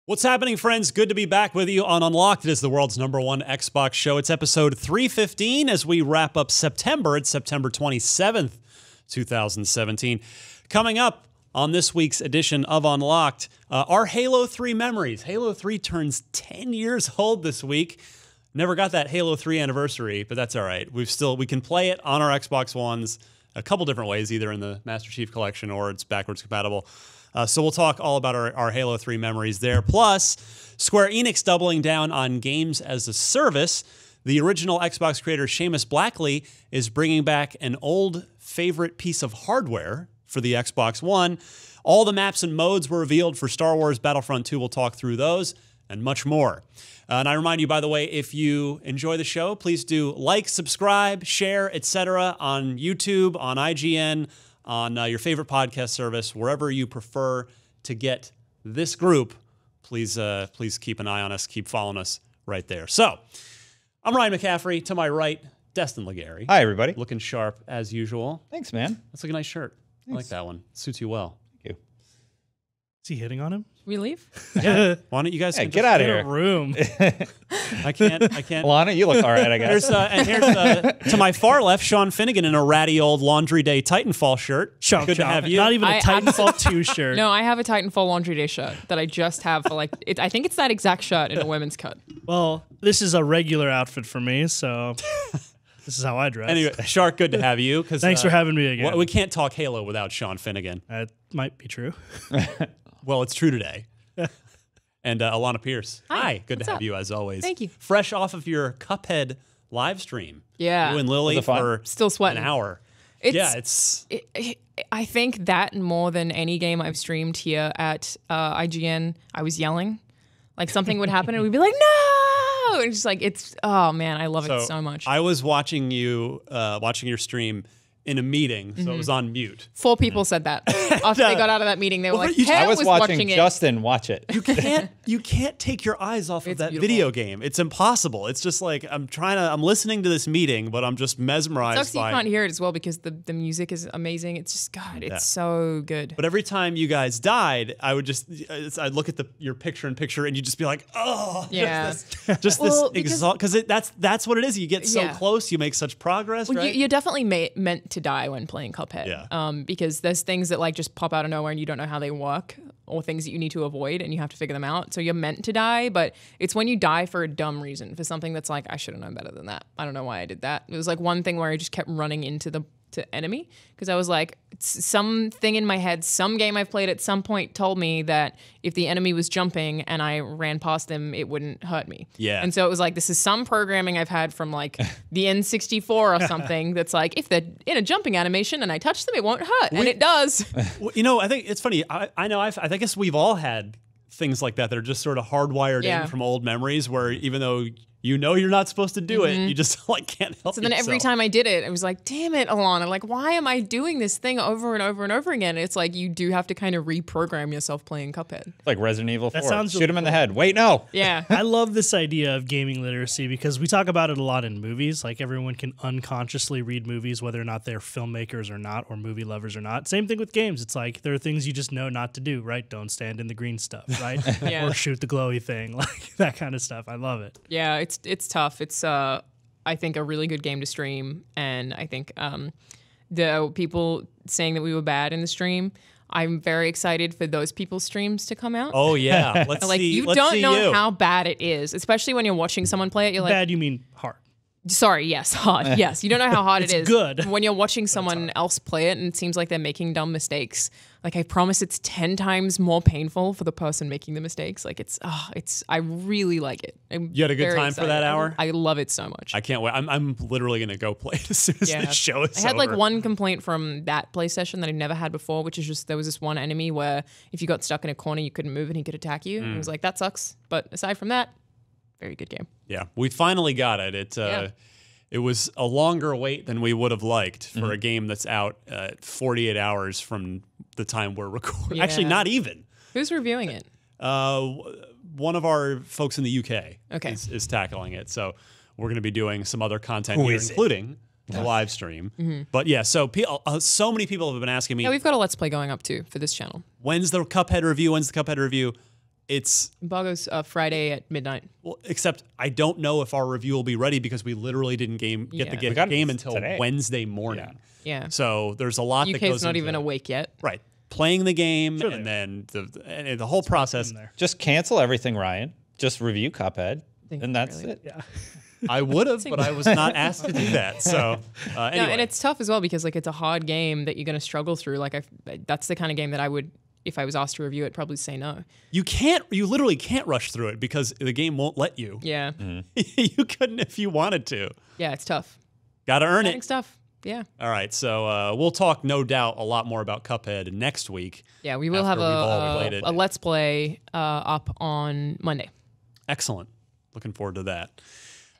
What's happening, friends? Good to be back with you on Unlocked. It is the world's #1 Xbox show. It's episode 315 as we wrap up September. It's September 27th, 2017. Coming up on this week's edition of Unlocked, our Halo 3 memories. Halo 3 turns 10 years old this week. Never got that Halo 3 anniversary, but that's all right. We can play it on our Xbox Ones a couple different ways, either in the Master Chief Collection or it's backwards compatible. So we'll talk all about our Halo 3 memories there. Plus, Square Enix doubling down on games as a service. The original Xbox creator Seamus Blackley is bringing back an old favorite piece of hardware for the Xbox One. All the maps and modes were revealed for Star Wars Battlefront 2. We'll talk through those and much more. And I remind you, by the way, if you enjoy the show, please do like, subscribe, share, etc. on YouTube, on IGN, on your favorite podcast service, wherever you prefer to get this group. Please keep an eye on us. Keep following us right there. So, I'm Ryan McCaffrey. To my right, Destin Legary. Hi, everybody. Looking sharp as usual. Thanks, man. That's like a nice shirt. Thanks. I like that one. Suits you well. Thank you. Is he hitting on him? We leave? Yeah. Why don't you guys get out of In here. a room. I can't. Lana, you look all right, I guess. Here's to my far left, Sean Finnegan in a ratty old Laundry Day Titanfall shirt. Good to have you. Not even a Titanfall 2 shirt. No, I have a Titanfall Laundry Day shirt that I just have for I think it's that exact shirt in a women's cut. Well, this is a regular outfit for me, so this is how I dress. Anyway, Shark, good to have you. Thanks for having me again. We can't talk Halo without Sean Finnegan. That might be true. Well, it's true today. And Alana Pierce. Hi. Good to have up? you as always. Thank you. Fresh off of your Cuphead live stream. Yeah. You and Lily Was it fun? for Still sweating. an hour. I think that more than any game I've streamed here at IGN, I was yelling. Like something would happen and we'd be like, no! And just like, oh man, I love it so much. I was watching you, watching your stream in a meeting, so it was on mute. 4 people said that. After they got out of that meeting, they were like, you- Ted I was watching it. Justin watch it. You can't take your eyes off of It's that beautiful. video game. It's impossible. It's just like I'm listening to this meeting, but I'm just mesmerized Sucks you by. can't hear it as well because the music is amazing. It's just, God, it's so good. But every time you guys died, I'd look at your picture-in-picture, and you'd just be like, oh, Yeah. just Well, this because- exhaust, because that's what it is. You get so Yeah. close, you make such progress, Well, right? you're definitely meant to die when playing Cuphead. Yeah. Because there's things that like just pop out of nowhere and you don't know how they work, or things that you need to avoid and you have to figure them out. So you're meant to die, but it's when you die for a dumb reason, for something that's like, I should have known better than that. I don't know why I did that. It was like one thing where I just kept running into the enemy because I was like, something in my head, some game I've played at some point told me that if the enemy was jumping and I ran past them, it wouldn't hurt me. Yeah. And so it was like, this is some programming I've had from like the N64 or something that's like, if they're in a jumping animation and I touch them, it won't hurt. And it does. Well, you know, I think it's funny. I know. I guess we've all had things like that that are just sort of hardwired in from old memories, where even though you know you're not supposed to do it, you just like can't help. So then every time I did it, I was like, damn it, Alana, like, why am I doing this thing over and over and over again? It's like you do have to kind of reprogram yourself playing Cuphead. Like Resident Evil 4. That sounds Shoot him in the head. Wait, no. Yeah. I love this idea of gaming literacy because we talk about it a lot in movies. Like everyone can unconsciously read movies, whether or not they're filmmakers or not, or movie lovers or not. Same thing with games. It's like there are things you just know not to do, right? Don't stand in the green stuff, right? Yeah. Or shoot the glowy thing, like that kind of stuff. I love it. Yeah, it's tough. It's I think a really good game to stream, and I think the people saying that we were bad in the stream, I'm very excited for those people's streams to come out. Oh yeah, let's Like see. you let's don't see know you. how bad it is, especially when you're watching someone play it. You're like, Bad, you mean hard. sorry, yes, hard. Yes, you don't know how hard it is. good. When you're watching someone else play it and it seems like they're making dumb mistakes. Like I promise it's 10 times more painful for the person making the mistakes. Like I really like it. You had a good time for that hour? I love it so much. I can't wait. I'm literally gonna go play it as soon as this show is I had like over. one complaint from that play session that I never had before, which is just there was this one enemy where if you got stuck in a corner, you couldn't move and he could attack you. And it was like, that sucks. But aside from that, very good game. Yeah, we finally got it. It was a longer wait than we would have liked for a game that's out 48 hours from the time we're recording. Actually, Yeah. not even. Who's reviewing it? One of our folks in the UK Okay. is tackling it. So we're going to be doing some other content Who here, is it? including the live stream. But yeah, so so many people have been asking me, Yeah, we've got a Let's Play going up too for this channel. when's the Cuphead review? When's the Cuphead review? Embargo's Friday at midnight. Well, except I don't know if our review will be ready because we literally didn't get the game until today. Wednesday morning. Yeah. So there's a lot that goes UK's not into even awake yet. Right. Playing the game Sure and then the whole process. Just cancel everything, Ryan. Just review Cuphead, and that's it. Yeah. I would have, but I was not asked to do that. So anyway. No, and it's tough as well because like it's a hard game that you're going to struggle through. Like that's the kind of game that I would, if I was asked to review it, probably say no. You literally can't rush through it because the game won't let you. Yeah. You couldn't if you wanted to. Yeah, it's tough. Got to earn Exciting it. stuff. Yeah. All right, so we'll talk, no doubt, a lot more about Cuphead next week. Yeah, we will have Related. a Let's Play up on Monday. Excellent. Looking forward to that.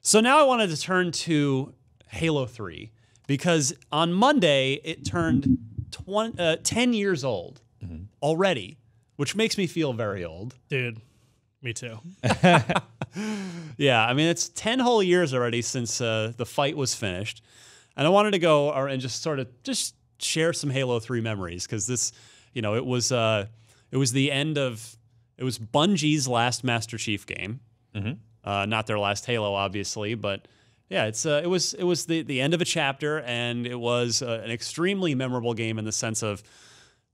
So now I wanted to turn to Halo 3 because on Monday it turned 10 years old already, which makes me feel very old. Dude, me too. Yeah, I mean, it's 10 whole years already since the fight was finished. And I wanted to go and just sort of just share some Halo 3 memories because this, it was the end of, it was Bungie's last Master Chief game. Not their last Halo, obviously, but yeah, it was the end of a chapter, and it was an extremely memorable game in the sense of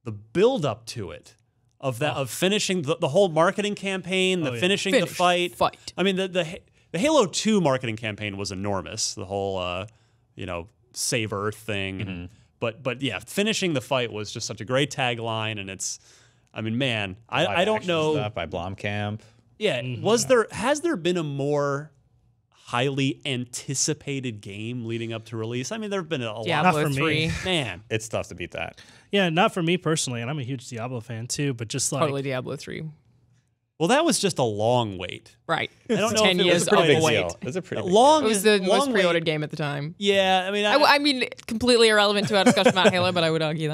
the build up to it, of finishing the whole marketing campaign, finishing the fight. I mean, the Halo 2 marketing campaign was enormous. The whole save Earth thing, but yeah, finishing the fight was just such a great tagline, and I don't know Stuff by Blomkamp. Yeah, has there been a more highly anticipated game leading up to release? I mean, there have been a lot. Diablo Not for me. 3. Man, It's tough to beat that. Yeah, not for me personally, and I'm a huge Diablo fan too, but just like Totally Diablo 3. well, that was just a long wait. Right. I don't know 10 if it years was of a Big wait. deal. It's a pretty big Long. It was the most long pre-ordered wait. game at the time. Yeah, I mean, I mean, completely irrelevant to our discussion about Halo, but I would argue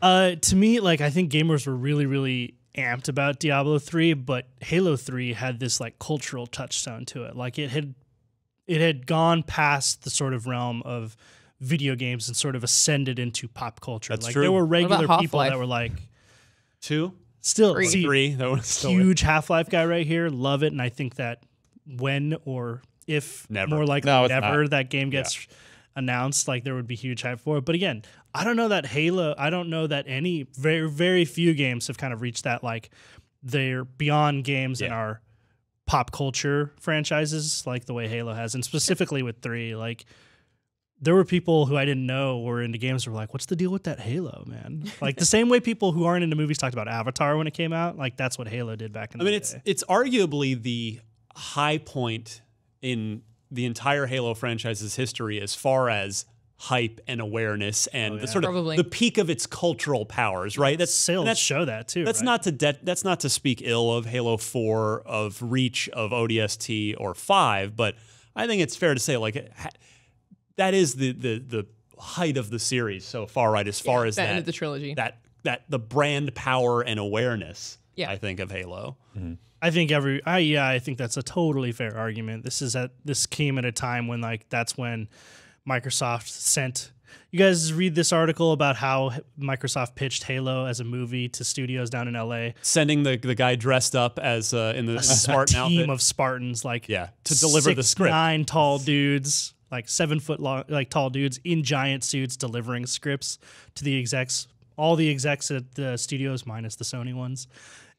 that. to me, like I think gamers were really, really amped about Diablo 3, but Halo 3 had this like cultural touchstone to it. Like it had gone past the sort of realm of video games and sort of ascended into pop culture. That's like true. there were regular about people Half-Life? that were like 2, still 3. That was still huge Half-Life guy right here. Love it, and I think that when or if Never. more likely No, it's never not. that game gets announced, like there would be huge hype for it. But again, I don't know that any very, very few games have kind of reached that, like they're beyond games and are pop culture franchises like the way Halo has, and specifically with 3, like there were people who I didn't know were into games who were like, what's the deal with that Halo, man? Like the same way people who aren't into movies talked about Avatar when it came out, like that's what Halo did back in the day. It's arguably the high point in the entire Halo franchise's history as far as hype and awareness and the sort of Probably. the peak of its cultural powers, right? Sales show that too. That's right? that's not to speak ill of Halo 4, of Reach, of ODST, or 5, but I think it's fair to say like that is the height of the series so far, right? As far as that end of the trilogy. that the brand power and awareness, Yeah. I think, of Halo. I think I think that's a totally fair argument. This came at a time when like that's when Microsoft sent. You guys read this article about how Microsoft pitched Halo as a movie to studios down in LA. Sending the guy dressed up as in the Spartan team outfit of Spartans, like to deliver the script. 6'9" tall dudes, like 7 foot long, like tall dudes in giant suits delivering scripts to the execs. All the execs at the studios, minus the Sony ones,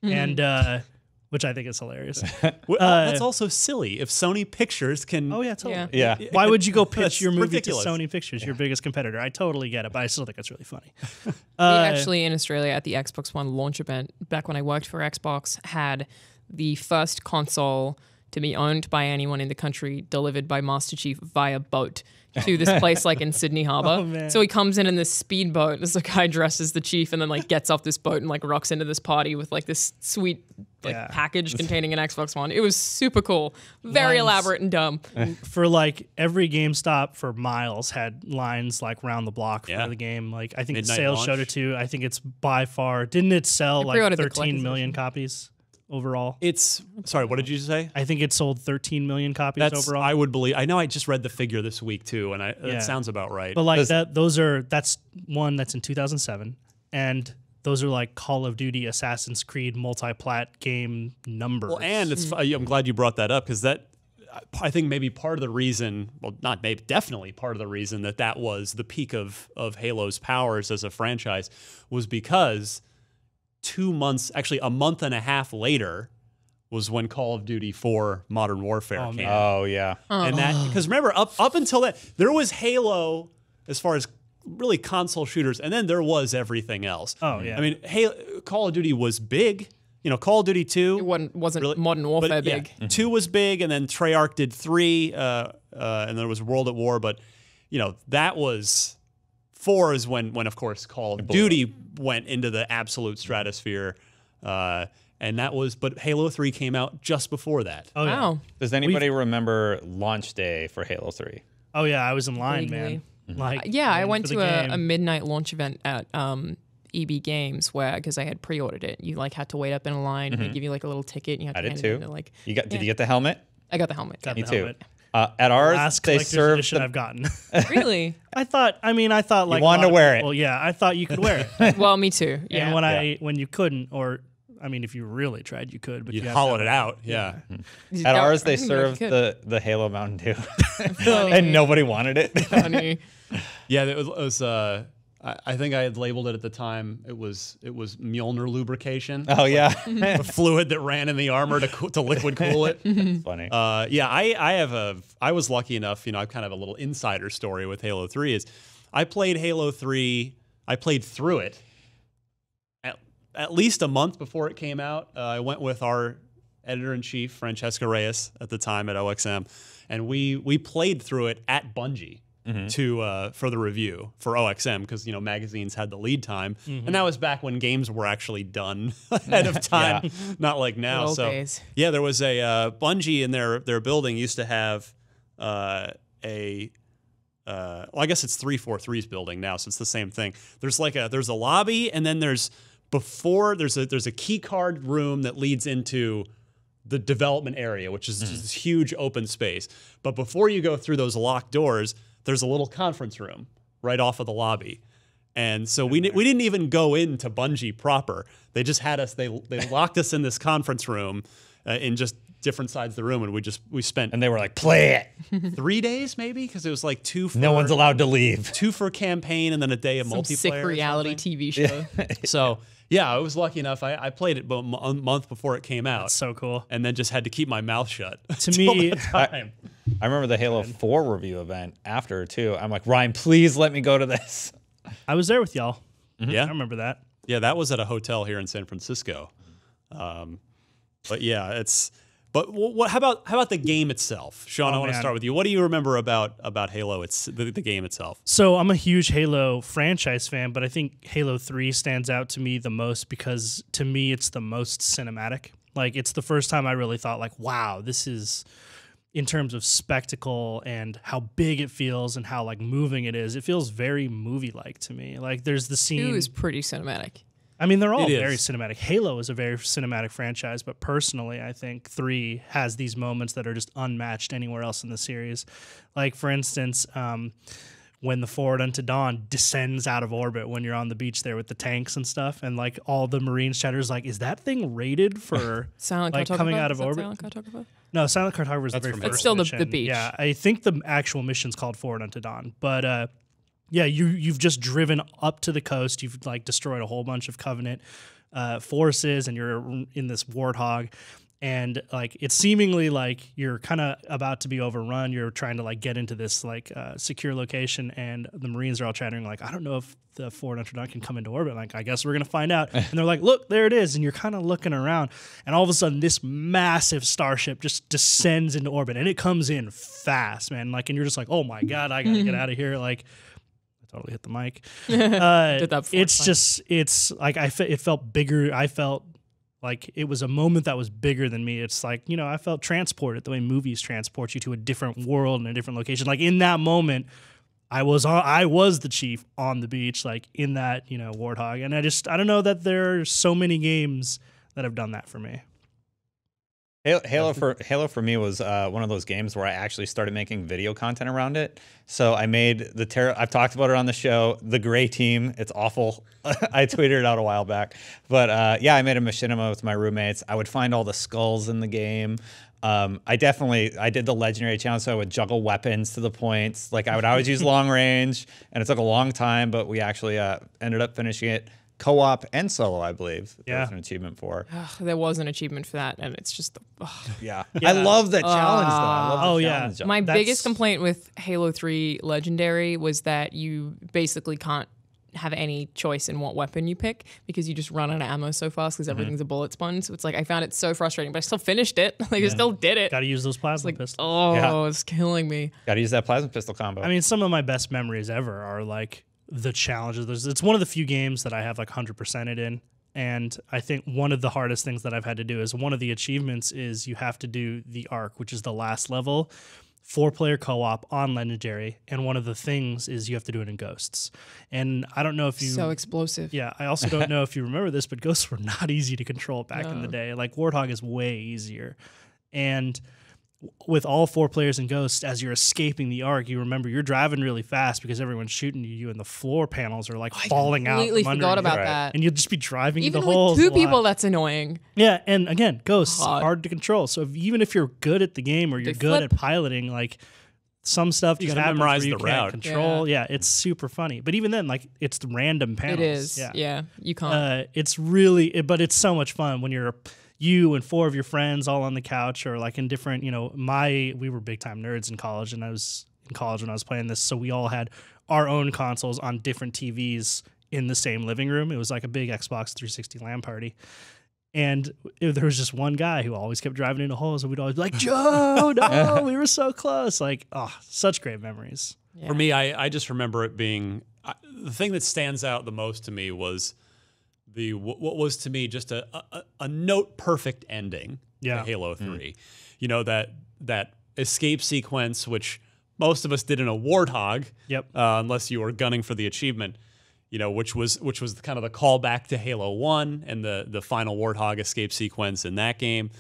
and which I think is hilarious. That's also silly. If Sony Pictures can, Oh yeah, totally. Yeah. Yeah. Why would you go pitch That's your movie ridiculous. to Sony Pictures, your biggest competitor? I totally get it, but I still think that's really funny. We actually in Australia at the Xbox One launch event, back when I worked for Xbox, had the first console to be owned by anyone in the country delivered by Master Chief via boat to this place like in Sydney Harbour. Oh, man. So he comes in this speedboat. There's a guy dressed as the chief and then like gets off this boat and like rocks into this party with like this sweet package containing an Xbox One. It was super cool. Very elaborate and dumb. For like every GameStop for miles had lines like round the block for Yeah. the game. Like I think the Midnight sales launch. showed it too. I think it's by far, didn't it sell like pre-ordered the 13 collector's million edition. copies overall? it's sorry. What did you say? I think it sold 13 million copies That's overall. I would believe. I know I just read the figure this week too, and Yeah. that sounds about right. But like Does- that's one that's in 2007, and those are like Call of Duty, Assassin's Creed, multi-plat game numbers. Well, and it's I'm glad you brought that up because I think maybe part of the reason, well, not maybe, definitely part of the reason that was the peak of Halo's powers as a franchise was because 2 months, actually a month and a half later, was when Call of Duty 4 Modern Warfare came out. Oh, yeah. And that, because remember, up until that, there was Halo as far as really console shooters, and then there was everything else. Oh, yeah. I mean, Call of Duty was big. You know, Call of Duty 2. It wasn't really, Modern Warfare yeah, big. 2 was big, and then Treyarch did 3, and there was World at War. But, you know, that was 4 is when of course, Call of Duty went into the absolute stratosphere. And that was, but Halo 3 came out just before that. Oh, yeah. Wow. Does anybody remember launch day for Halo 3? Oh, yeah. I was in line, man. Legally. Like, Yeah, I waiting went for to the game. a midnight launch event at EB Games where, because I had pre-ordered it, you like had to wait up in a line and they give you like a little ticket and you had I to did hand it in too. to, like, Did you get the helmet? I got the helmet. Got Me the too. helmet. At ours, Last they collector's served edition the, I've gotten. Really? I thought like wanted a lot to wear of people, it. yeah, I thought you could wear it. Well, me too. Yeah. And when you couldn't, or I mean, if you really tried, you could. But You have hollowed to- it out, yeah. at ours, I they didn't know if you served could. the Halo Mountain Dew, Funny. and nobody wanted it. Funny. Yeah, it was I think I had labeled it at the time. It was Mjolnir lubrication, Oh yeah, a fluid that ran in the armor to liquid cool it. funny. Yeah, I was lucky enough. You know, I've kind of a little insider story with Halo 3 is I played Halo 3. I played through it at least a month before it came out. I went with our editor-in-chief, Francesca Reyes, at the time at OXM, and we played through it at Bungie for the review for OXM because, you know, magazines had the lead time, and that was back when games were actually done ahead of time, not like now. Good old So days. yeah, there was a Bungie in their building used to have well, I guess it's 343's building now, so it's the same thing. There's a lobby, and then there's a key card room that leads into the development area, which is just this huge open space. But before you go through those locked doors, there's a little conference room right off of the lobby. And so we didn't even go into Bungie proper. They just had us. They locked us in this conference room in just different sides of the room, and we spent And they were like, "Play it." 3 days maybe because it was like 2 for No one's allowed to leave. 2 for campaign and then a day of Some multiplayer. sick or reality something. TV show. So yeah, I was lucky enough. I played it a month before it came out, So cool. and then just had to keep my mouth shut. To till me, that time. I remember the Halo 4 review event after too. I'm like, Ryan, please let me go to this. I was there with y'all. Yeah, I remember that. yeah, that was at a hotel here in San Francisco. But yeah, it's. But what? How about the game itself, Sean? I want to man. start with you. What do you remember about Halo? It's the game itself. So I'm a huge Halo franchise fan, but I think Halo 3 stands out to me the most because to me it's the most cinematic. Like it's the first time I really thought like, wow, this is in terms of spectacle and how big it feels and how like moving it is. It feels very movie-like to me. Like there's the scene. It was pretty cinematic. I mean, they're all It is. very cinematic. Halo is a very cinematic franchise, but personally, I think 3 has these moments that are just unmatched anywhere else in the series. Like, for instance, when the Forward Unto Dawn descends out of orbit when you're on the beach there with the tanks and stuff, and like all the Marines chatters like, is that thing rated for Silent like cartographer? coming out of Is that orbit? Silent cartographer? No, Silent Cartographer is the That's very from first It's still the mission. beach. Yeah, I think the actual mission's called Forward Unto Dawn, but yeah, you've just driven up to the coast. You've like destroyed a whole bunch of Covenant forces, and you're in this Warthog, and like it's seemingly like you're kind of about to be overrun. You're trying to like get into this like secure location, and the Marines are all chattering like, I don't know if the Forward Unto Dawn can come into orbit. Like, I guess we're gonna find out. And they're like, look, there it is. And you're kind of looking around, and all of a sudden, this massive starship just descends into orbit, and it comes in fast, man. Like, and you're just like, oh my god, I gotta get out of here. Like, totally hit the mic. Did that before, It's fine. just, it's like it felt bigger. I felt like it was a moment that was bigger than me. It's like, you know, I felt transported the way movies transport you to a different world and a different location. Like in that moment, I was the chief on the beach, like in that, you know, Warthog. And I don't know that there are so many games that have done that for me. Halo for me was one of those games where I actually started making video content around it. So I made I've talked about it on the show, the Gray Team. It's awful. I tweeted it out a while back. But yeah, I made a machinima with my roommates. I would find all the skulls in the game. I did the legendary challenge, so I would juggle weapons to the points. Like I would always use long range, and it took a long time, but we actually ended up finishing it co-op and solo, I believe. There was an achievement for. There was an achievement for that, and it's just. Yeah. I love that challenge, though. I love the challenge. My biggest complaint with Halo 3 Legendary was that you basically can't have any choice in what weapon you pick because you just run out of ammo so fast because everything's a bullet sponge. So it's like I found it so frustrating, but I still finished it. Like I still did it. Got to use those plasma Like, pistols. it's killing me. Got to use that plasma pistol combo. I mean, some of my best memories ever are like the challenges. It's one of the few games that I have like 100% it in. And I think one of the hardest things that I've had to do is one of the achievements is you have to do the Arc, which is the last level, 4-player co-op on Legendary. And one of the things is you have to do it in Ghosts. And I don't know if you... So explosive. Yeah, I also don't know if you remember this, but Ghosts were not easy to control back in the day. Like Warthog is way easier. And with all 4 players in Ghost, as you're escaping the Arc, you remember you're driving really fast because everyone's shooting you, and the floor panels are like falling out. I completely from under forgot you. about that. And you'll just be driving Even the with holes. 2 people, that's annoying. Yeah, and again, Ghosts Hard. hard to control. So even if you're good at the game or you're They good flip. at piloting, like some stuff You just gotta happens memorize where you the can't route. control. Yeah, it's super funny. But even then, like it's the random panels. It is. Yeah, you can't. It's really, but it's so much fun when you and 4 of your friends all on the couch or like in different, we were big time nerds in college, and I was in college when I was playing this. So we all had our own consoles on different TVs in the same living room. It was like a big Xbox 360 LAN party. And there was just one guy who always kept driving into holes, and we'd always be like, Joe, no, we were so close. Like, such great memories. Yeah. For me, I just remember it being the thing that stands out the most to me was what was to me just a note perfect ending to Halo 3. You know, that escape sequence, which most of us did in a Warthog, unless you were gunning for the achievement. You know, which was kind of the callback to Halo 1 and the final Warthog escape sequence in that game,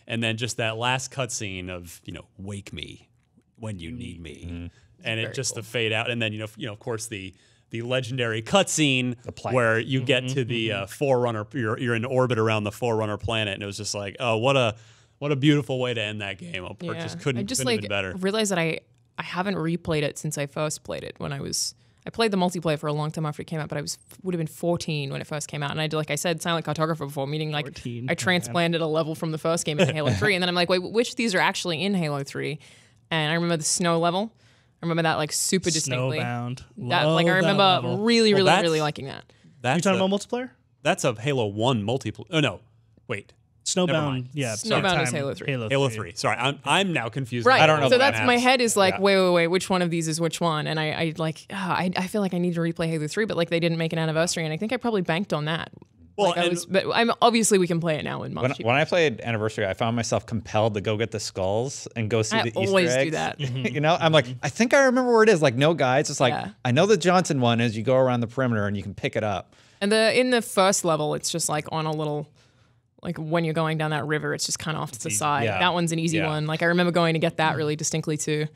and then just that last cutscene of wake me when you need me, and it just the fade out, and then of course the legendary cutscene where you get to the Forerunner, you're in orbit around the Forerunner planet, and it was just like, oh, what a beautiful way to end that game. It just couldn't have been better. I realized that I haven't replayed it since I first played it when I played the multiplayer for a long time after it came out, but I would have been 14 when it first came out. And I did, like I said, Silent Cartographer before, meaning like 14. I transplanted a level from the first game in Halo 3. And then I'm like, wait, which of these are actually in Halo 3? And I remember the snow level. I remember that like super distinctly. Snowbound. That, like I remember really liking that. You talking about multiplayer? That's a Halo 1 multiplayer. Oh, no. Wait. Snowbound, Snowbound is Halo 3. Halo 3. Sorry, I'm now confused. Right. I don't know. So that's my head is like, wait, which one of these is which one? And I feel like I need to replay Halo 3, but like they didn't make an anniversary, and I think I probably banked on that. Well, but I'm obviously we can play it now in March. When I played Anniversary, I found myself compelled to go get the skulls and go see the Easter eggs. I always do that. You know, I'm like, I think I remember where it is. Like, no guides. It's like, I know the Johnson one is you go around the perimeter and you can pick it up. And in the first level, it's just like on a little, like when you're going down that river, it's just kind of off to the side. Yeah. That one's an easy one. Like I remember going to get that really distinctly too.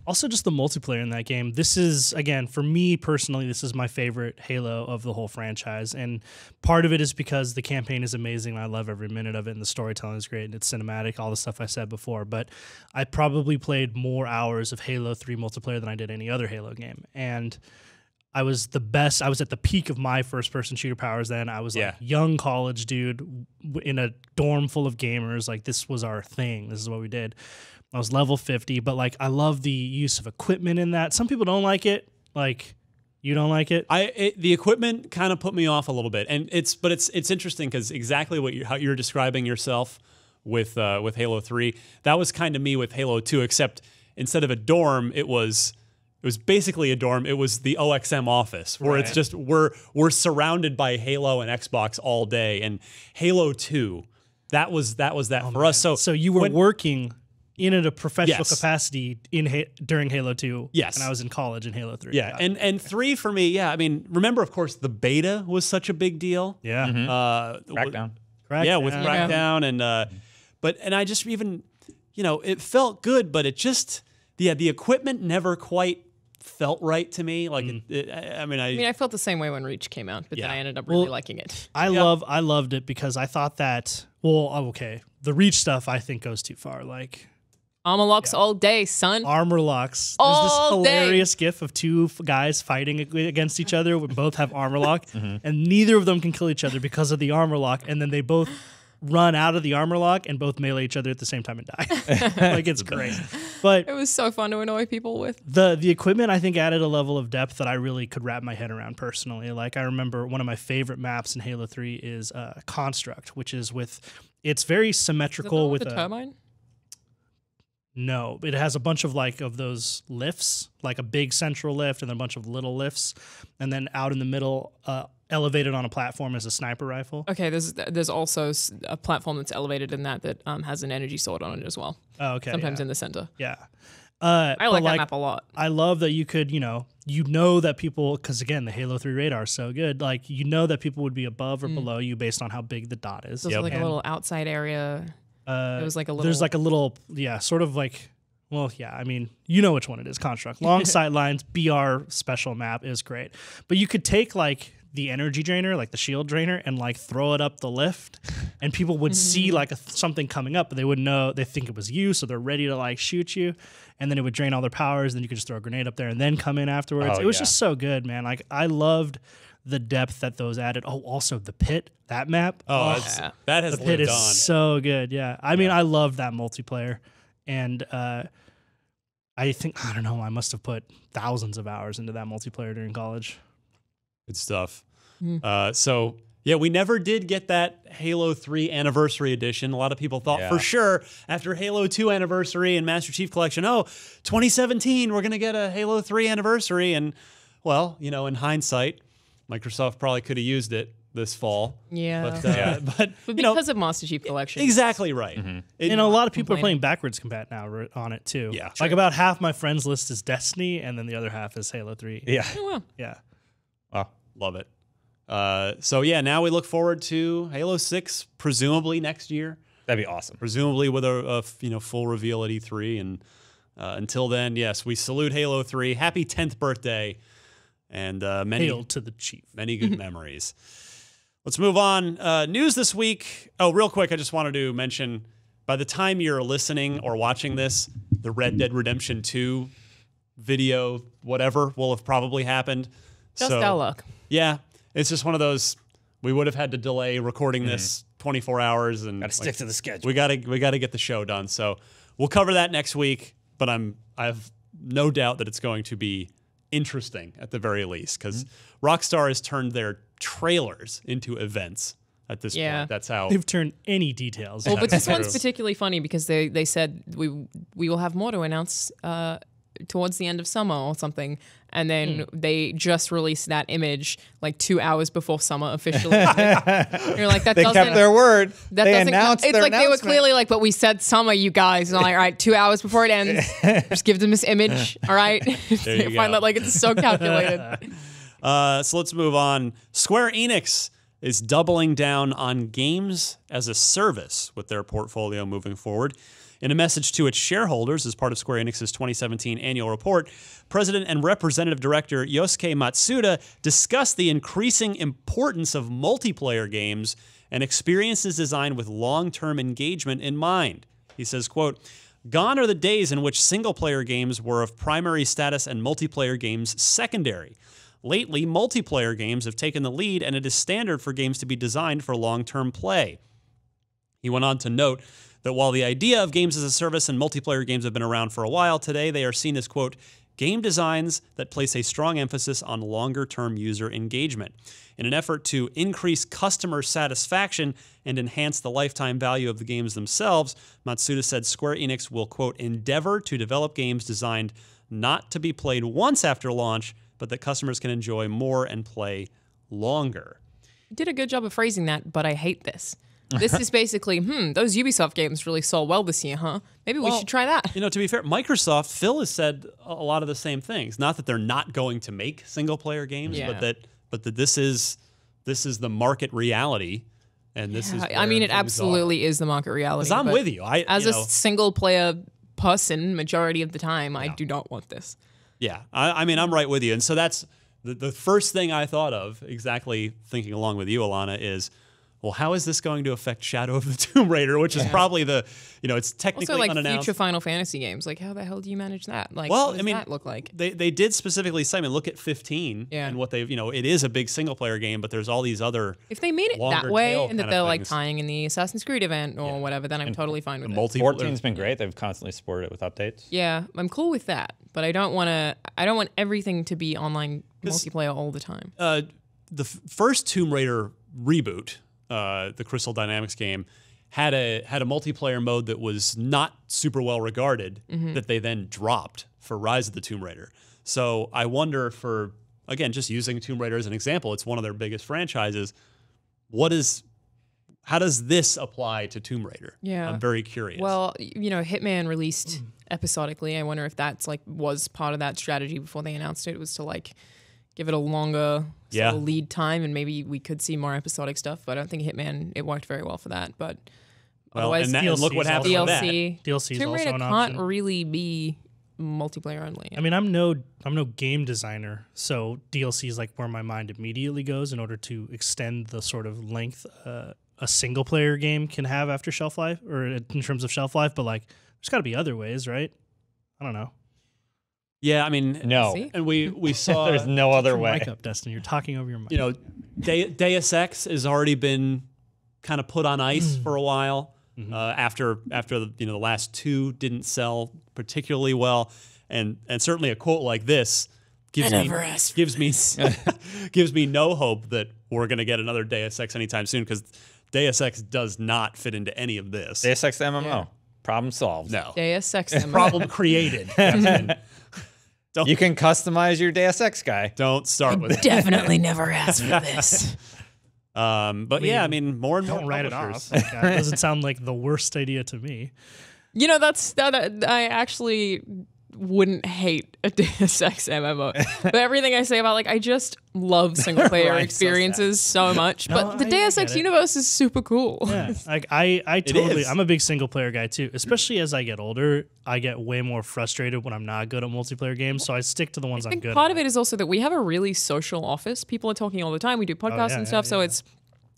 Also, just the multiplayer in that game. This is, again, for me personally, this is my favorite Halo of the whole franchise. And part of it is because the campaign is amazing. I love every minute of it, and the storytelling is great, and it's cinematic, all the stuff I said before. But I probably played more hours of Halo 3 multiplayer than I did any other Halo game. And I was the best. I was at the peak of my first-person shooter powers then. I was like young college dude in a dorm full of gamers. Like, this was our thing. This is what we did. I was level 50, but like I love the use of equipment in that. Some people don't like it. Like, you don't like it? The equipment kind of put me off a little bit, and it's interesting because exactly how you're describing yourself with Halo 3, that was kind of me with Halo 2, except instead of a dorm, it was basically a dorm. It was the OXM office where it's just we're surrounded by Halo and Xbox all day, and Halo 2, that was for us. So you were working in a professional capacity during Halo 2. Yes. And I was in college in Halo 3. Yeah. And 3 for me, I mean, remember, of course, the beta was such a big deal. Yeah. Crackdown. Yeah, with Crackdown. And and I just even, it felt good, but it just, the equipment never quite felt right to me. Like, I felt the same way when Reach came out, but then I ended up really liking it. I loved it because I thought that, the Reach stuff I think goes too far. Like, armor locks all day, son. Armor locks. All There's this day. hilarious gif of two guys fighting against each other. We both have armor lock, and neither of them can kill each other because of the armor lock. And then they both run out of the armor lock and both melee each other at the same time and die. Like, it's great. But It was so fun to annoy people with. the equipment, I think, added a level of depth that I really could wrap my head around personally. Like, I remember one of my favorite maps in Halo 3 is Construct, which is it's very symmetrical with the turbine. No, it has a bunch of of those lifts, like a big central lift and then a bunch of little lifts, and then out in the middle, elevated on a platform is a sniper rifle. Okay, there's also a platform that's elevated in that has an energy sword on it as well. Oh, okay. Sometimes in the center. Yeah. I like that map a lot. I love that you could, that people, because again, the Halo 3 radar is so good, like, that people would be above or below you based on how big the dot is. There's like a little outside area. It was like a little. There's like a little, sort of like, you know which one it is, Construct. Long sight lines, BR special map is great. But you could take like the energy drainer, like the shield drainer, and like throw it up the lift, and people would see like something coming up, but they wouldn't know, they think it was you, so they're ready to like shoot you, and then it would drain all their powers, then you could just throw a grenade up there and then come in afterwards. It was just so good, man. Like, I loved the depth that those added. Oh, also the pit, that map. That has the pit lived is on. so good. Yeah, I mean, I love that multiplayer, and I think, I don't know, I must have put thousands of hours into that multiplayer during college. Good stuff. So we never did get that Halo 3 Anniversary Edition. A lot of people thought for sure after Halo 2 Anniversary and Master Chief Collection, 2017 we're gonna get a Halo 3 Anniversary, and well, in hindsight, Microsoft probably could have used it this fall. Yeah. But because of Master Chief Collection. Exactly right. And a lot of people are playing backwards compat now on it too. Yeah. Like, about half my friends list is Destiny, and then the other half is Halo 3. Yeah. Oh, well. Yeah. Wow. Love it. Now we look forward to Halo 6, presumably next year. That'd be awesome. Presumably with a full reveal at E3. And until then, yes, we salute Halo 3. Happy 10th birthday. And Hail to the Chief. Many good memories. Let's move on. News this week. Oh, real quick, I just wanted to mention, by the time you're listening or watching this, the Red Dead Redemption 2 video, whatever, will have probably happened. Just our luck. Yeah, it's just one of those, we would have had to delay recording this 24 hours. And Gotta stick to the schedule. We gotta get the show done. So we'll cover that next week, but I have no doubt that it's going to be interesting at the very least, because Rockstar has turned their trailers into events at this point. That's how They've turned any details. Well, but this one's particularly funny because they said we will have more to announce towards the end of summer or something, and then they just released that image like 2 hours before summer officially. You're like, that They doesn't. kept their word. That They doesn't. announced It's their like they were announcement. clearly like, but we said summer, you guys. And I'm like, all right, 2 hours before it ends, just give them this image. All right, There you find go. that like it's so calculated. So let's move on. Square Enix is doubling down on games as a service with their portfolio moving forward. In a message to its shareholders as part of Square Enix's 2017 annual report, President and Representative Director Yosuke Matsuda discussed the increasing importance of multiplayer games and experiences designed with long-term engagement in mind. He says, quote, "Gone are the days in which single-player games were of primary status and multiplayer games secondary. Lately, multiplayer games have taken the lead, and it is standard for games to be designed for long-term play." He went on to note that while the idea of games as a service and multiplayer games have been around for a while, today they are seen as, quote, "game designs that place a strong emphasis on longer-term user engagement." In an effort to increase customer satisfaction and enhance the lifetime value of the games themselves, Matsuda said Square Enix will, quote, "endeavor to develop games designed not to be played once after launch, but that customers can enjoy more and play longer." You did a good job of phrasing that, but I hate this. This is basically, those Ubisoft games really sold well this year, huh? Maybe we should try that. You know, to be fair, Microsoft, Phil has said a lot of the same things. Not that they're not going to make single-player games, Yeah. but that this is the market reality, and this is. I mean, it where things absolutely is the market reality. Because I'm but with you. as you a know, single player person, majority of the time, I do not want this. Yeah, I mean, I'm right with you. And so that's the first thing I thought of, exactly thinking along with you, Alana, is, well, how is this going to affect Shadow of the Tomb Raider, which is probably it's technically Also, like unannounced. future Final Fantasy games, like how the hell do you manage that? Like, Well, what does I mean, that look like? They did specifically say, I mean, look at 15 and what they've, it is a big single player game, but there's all these other If they made it longer that way tail and that kind they're of like things. tying in the Assassin's Creed event or whatever, then I'm totally fine with it. 14's been great. They've constantly supported it with updates. Yeah, I'm cool with that, but I don't want everything to be online multiplayer all the time. The first Tomb Raider reboot, the Crystal Dynamics game, had a multiplayer mode that was not super well regarded that they then dropped for Rise of the Tomb Raider. So I wonder, for again, just using Tomb Raider as an example, it's one of their biggest franchises. How does this apply to Tomb Raider? Yeah, I'm very curious. Well, Hitman released episodically. I wonder if that's was part of that strategy before they announced it, was to give it a longer sort of lead time, and maybe we could see more episodic stuff. But I don't think Hitman, it worked very well for that. But otherwise, and look what happened with that. DLC is Tomb also Raider an can't option. really be multiplayer only. I mean, I'm no game designer, so DLC is like where my mind immediately goes in order to extend the sort of length a single player game can have after shelf life, or in terms of shelf life. But there's got to be other ways, right? I don't know. Yeah, I mean, No. See? and we saw There's no other Turn your way. mic up, Destin. You're talking over your mic. Deus Ex has already been kind of put on ice for a while after the last two didn't sell particularly well, and certainly a quote like this gives me no hope that we're going to get another Deus Ex anytime soon, because Deus Ex does not fit into any of this. Deus Ex MMO. Problem solved. No. Deus Ex Problem created. You can customize your Deus Ex guy. Don't start with it. definitely never asked for this. But yeah, I mean, more and more Don't write it publishers. off. That doesn't sound like the worst idea to me. I actually wouldn't hate a Deus Ex MMO. But everything I say about I just love single player Ryan says experiences so much. No, But the I Deus get Ex it. universe is super cool. Yeah, I totally. is. I'm a big single player guy too. Especially as I get older, I get way more frustrated when I'm not good at multiplayer games. So I stick to the ones I I'm think good part at. of it is also that we have a really social office. People are talking all the time. We do podcasts and stuff. So it's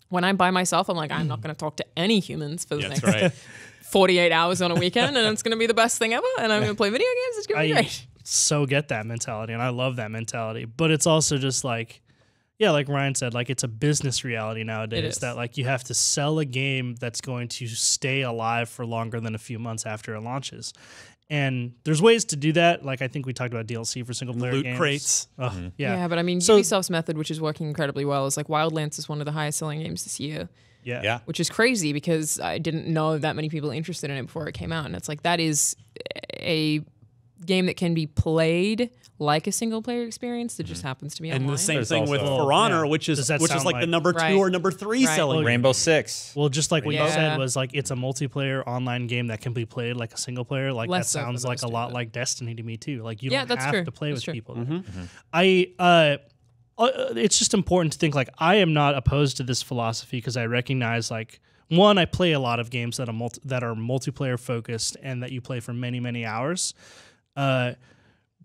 when I'm by myself, I'm like, I'm not going to talk to any humans for the That's next right. 48 hours on a weekend, and it's going to be the best thing ever. And I'm going to play video games. It's going to be I great. so get that mentality, and I love that mentality. But it's also just like Ryan said, it's a business reality nowadays is. that you have to sell a game that's going to stay alive for longer than a few months after it launches. And there's ways to do that. I think we talked about DLC for single player Loot games. crates. Ugh, Yeah, but I mean, So- Ubisoft's method, which is working incredibly well, is Wildlands is one of the highest selling games this year, Yeah. which is crazy because I didn't know that many people interested in it before it came out. And it's that is a game that can be played like a single player experience that just happens to be And online. the same There's thing with also- For Honor, Yeah. which is Does that sound the like- number 2 Right. or number 3 Right. selling. Rainbow Six. Well, just like what you Yeah. said was it's a multiplayer online game that can be played like a single player. That Less so for sounds those like a two, lot but- like Destiny to me too. You Yeah, don't that's have true. to play That's with true. people. It's just important to think I am not opposed to this philosophy because I recognize one, I play a lot of games that are multiplayer focused and that you play for many, many hours.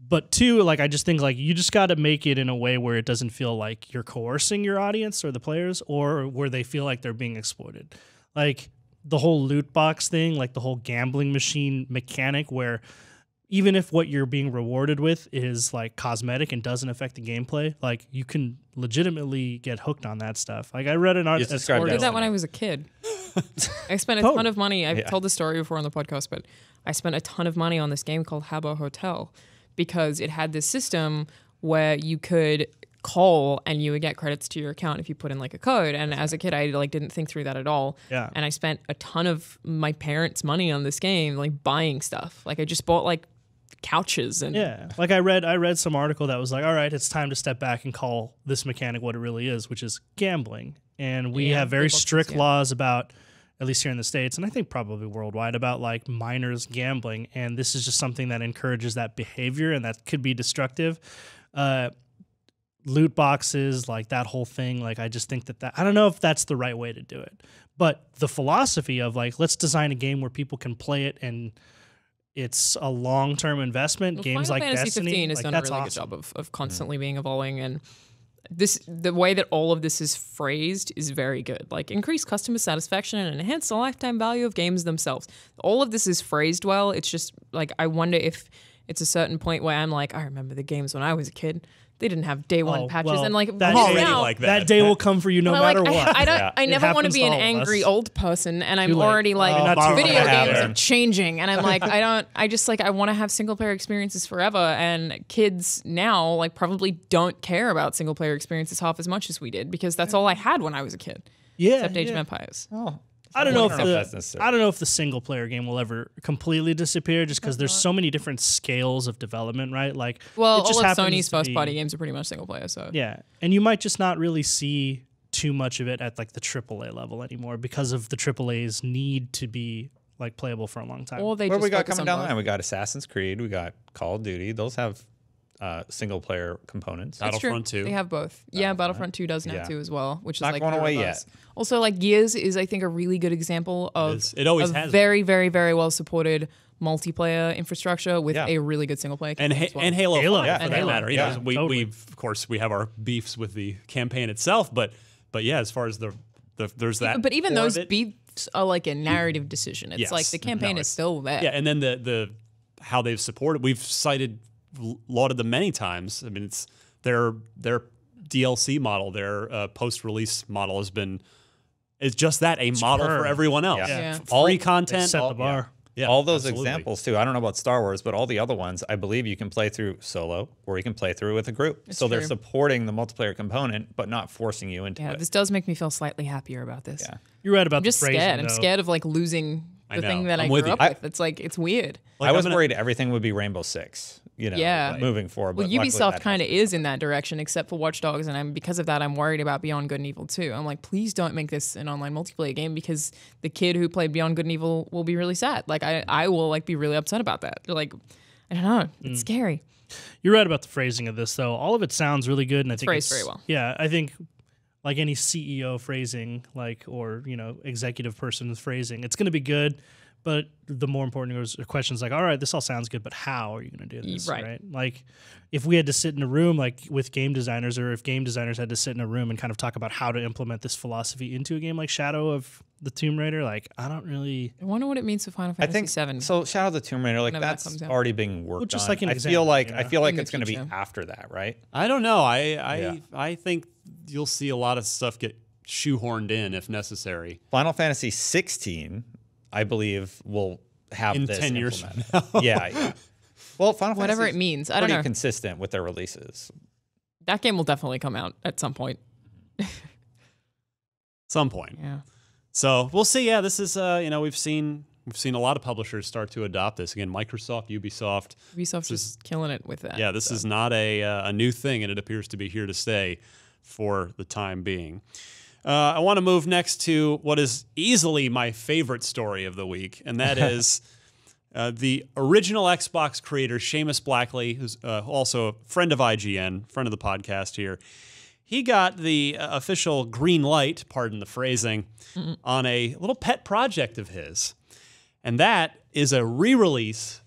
But two, I just think you just got to make it in a way where it doesn't feel like you're coercing your audience or the players, or where they feel like they're being exploited. The whole loot box thing, the whole gambling machine mechanic, where even if what you're being rewarded with is cosmetic and doesn't affect the gameplay, you can legitimately get hooked on that stuff. I read an article. described I that did that when I was a kid. I spent a ton of money. I've told the story before on the podcast, but I spent a ton of money on this game called Habbo Hotel because it had this system where you could call and you would get credits to your account if you put in a code. And as a kid, I didn't think through that at all. Yeah. And I spent a ton of my parents' money on this game, buying stuff. I just bought couches and Yeah, I read some article that was all right, it's time to step back and call this mechanic what it really is, which is gambling. And we Yeah, have very big boxes, strict yeah. laws about, at least here in the States, and I think probably worldwide, about minors gambling. And this is just something that encourages that behavior and that could be destructive. loot boxes, like that whole thing. Like I just think that I don't know if that's the right way to do it. But the philosophy of like, let's design a game where people can play it and it's a long-term investment. Games Final like Fantasy Destiny, 15 has like, done a that's really awesome. good job of constantly being evolving, and the way that all of this is phrased is very good. Like increase customer satisfaction and enhance the lifetime value of games themselves. All of this is phrased well. It's just like I wonder if it's a certain point where I'm like, I remember the games when I was a kid. They didn't have day one patches, well, and like that right day, now, like that day will come for you no but, matter like, what. I don't. Yeah. I never want to happens be to an all of angry us. old person, and I'm Too late. already like, not video gonna games happen. are changing, and I'm like, I just like I want to have single player experiences forever, and kids now like probably don't care about single player experiences half as much as we did because that's all I had when I was a kid. Yeah, Except Age of yeah. Empires. Oh, I don't know if that's necessary. I don't know if the single player game will ever completely disappear, just because there's so many different scales of development, right? Like, Well, it just all of happens Sony's to first be- party games are pretty much single player, so Yeah, and you might just not really see too much of it at like the AAA level anymore because of the AAA's need to be like playable for a long time. or they What just we got focus coming on down the both. line? We got Assassin's Creed. We got Call of Duty. Those have single player components. That's true. Battlefront 2. They have both. Yeah, Battlefront 2 does now Yeah. too as well, which is Not like going the away reverse. yet. Also, like Gears is I think a really good example of is. It always a has been. very, very, very well supported multiplayer infrastructure with Yeah. a really good single player And, campaign as well. and Halo, Halo, 5, yeah, for and that Halo. matter. You Yeah, know, we totally. of course we have our beefs with the campaign itself, but yeah, as far as the there's that. But even core those of it. beefs are like a narrative decision. It's Yes. like the campaign No, is it's- still there. Yeah, and then the how they've supported. We've lauded them many times. I mean, it's their DLC model, their post-release model has been is just that a model for Superb. everyone else. Yeah. Yeah. Free All- content. set the bar. Yeah, all those absolutely. examples too. I don't know about Star Wars, but all the other ones, I believe you can play through solo or you can play through with a group. So they're true. supporting the multiplayer component, but not forcing you into Yeah, it. this does make me feel slightly happier about this. Yeah. You're right about I'm just the phrasing, scared. I'm though. scared of like losing I the know. thing that I'm I with grew you. up with. It's like it's weird. Like, I was I'm gonna- worried everything would be Rainbow Six, Yeah. moving forward. Well, but luckily Ubisoft that kind of hasn't. is in that direction, except for Watch Dogs, and because of that, I'm worried about Beyond Good and Evil too. I'm like, please don't make this an online multiplayer game because the kid who played Beyond Good and Evil will be really sad. Like, I will like be really upset about that. Like, I don't know, it's scary. You're right about the phrasing of this, though. All of it sounds really good, and I think phrased it's very well. Yeah, I think like any CEO phrasing, like or executive person's phrasing, it's going to be good. But the more important are questions like, all right, this all sounds good, but how are you going to do this? Right. Like, if we had to sit in a room like with game designers, or if game designers had to sit in a room and kind of talk about how to implement this philosophy into a game like Shadow of the Tomb Raider, like I don't really. I wonder what it means for Final I Fantasy think VII. so. Shadow of the Tomb Raider, like Whenever that that's comes out. already being worked just on. like an I example, feel like you I know? feel like In the it's going to be future. after that, right? I don't know. I think you'll see a lot of stuff get shoehorned in if necessary. Final Fantasy 16, I believe, will have In this 10 years from implemented. Yeah. Well, Final Whatever Fantasy's it means. I don't pretty know. consistent with their releases. That game will definitely come out at some point. Some point. Yeah. So we'll see. Yeah, this is we've seen a lot of publishers start to adopt this. Again, Microsoft, Ubisoft. Ubisoft's just killing it with that. Yeah, this is not a new thing, and it appears to be here to stay for the time being. I want to move next to what is easily my favorite story of the week, and that is the original Xbox creator, Seamus Blackley, who's also a friend of IGN, friend of the podcast here. He got the official green light, pardon the phrasing, on a little pet project of his. And that is a re-release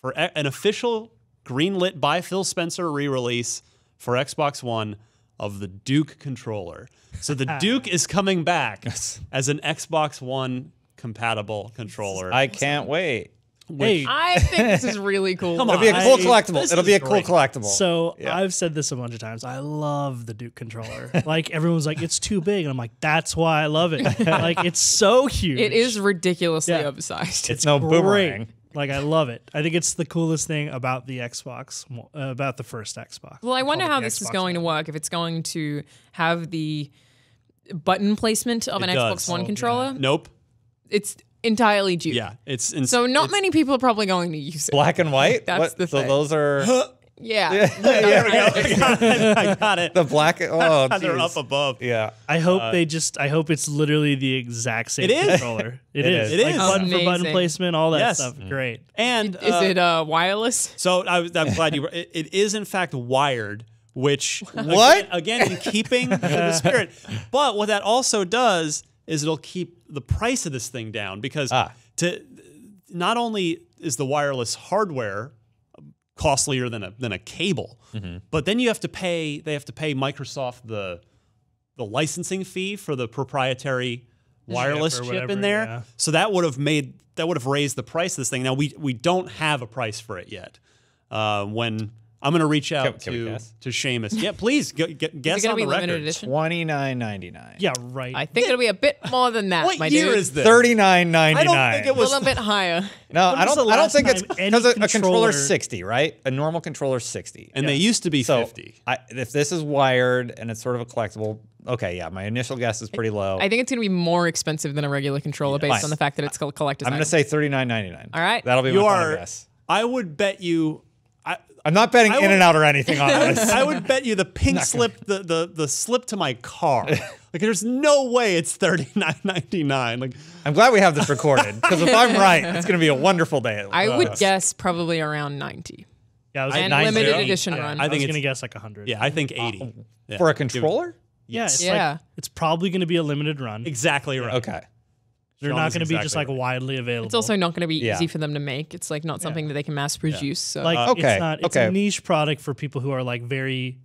for an official greenlit by Phil Spencer re-release for Xbox One of the Duke controller. So the Duke is coming back as an Xbox One compatible controller. I can't wait. Hey, I think this is really cool. Come It'll be a cool I- collectible. this It'll be is a cool great. collectible. so Yeah. I've said this a bunch of times. I love the Duke controller. Like everyone's like, it's too big, and I'm like, that's why I love it. Like it's so huge. It is ridiculously Yeah. oversized. it's no great. boomerang. Like I love it. I think it's the coolest thing about the Xbox, about the first Xbox. Well, I wonder call it how the this is Xbox going to One. work. If it's going to have the button placement of It an does. Xbox One Oh, controller, Nope. it's entirely Duke. Yeah, it's So not many people are probably going to use it. Black and white. That's the So thing. those are Yeah. I got it. the black. Oh, They're geez. up above. Yeah. I hope I hope it's literally the exact same It is. controller. It is. It Like is. button for button Amazing. placement, all that Yes. stuff. Great. And Is it wireless? so I'm glad you. It is in fact wired which What? again in keeping with the spirit. But what that also does is it'll keep the price of this thing down because not only is the wireless hardware costlier than a cable, but then you have to pay. They have to pay Microsoft the licensing fee for the proprietary wireless chip whatever, in there. yeah. So that would have raised the price of this thing. Now we don't have a price for it yet. When I'm going to reach out Can we guess? to Seamus. Yeah, please guess Is it on gonna be the limited record. edition? $29.99. Yeah, right. I think it'll be a bit more than that. What my year dude. is this? $39.99. I don't think it A was. little bit higher. No, When I was the don't. I don't last think it's time any because a controller- controller's 60, right? A normal controller's 60. And they used to be So 50. if this is wired and it's sort of a collectible, okay, yeah, my initial guess is pretty low. I think it's going to be more expensive than a regular controller based Fine. on the fact that it's a collector's I'm going to item. say $39.99. All right. That'll be You my final are. guess. I would bet you. I'm not betting I in would- and out or anything on this. I would bet you the pink slip, the slip to my car. Like, there's no way it's $39.99. Like, I'm glad we have this recorded because if I'm right, it's going to be a wonderful day. I would guess probably around 90. yeah, I was And 90. limited edition Yeah, run. I I think was it's- gonna guess like 100. yeah, I think 80 Yeah. for a controller. yeah, it's Yeah. like it's probably gonna be a limited run. Exactly right. Okay. They're Sean not is gonna be just exactly like right. widely available. It's also not going to be Yeah. easy for them to make. It's like not something that they can mass produce. So. like Okay, it's not. It's okay. a niche product for people who are like very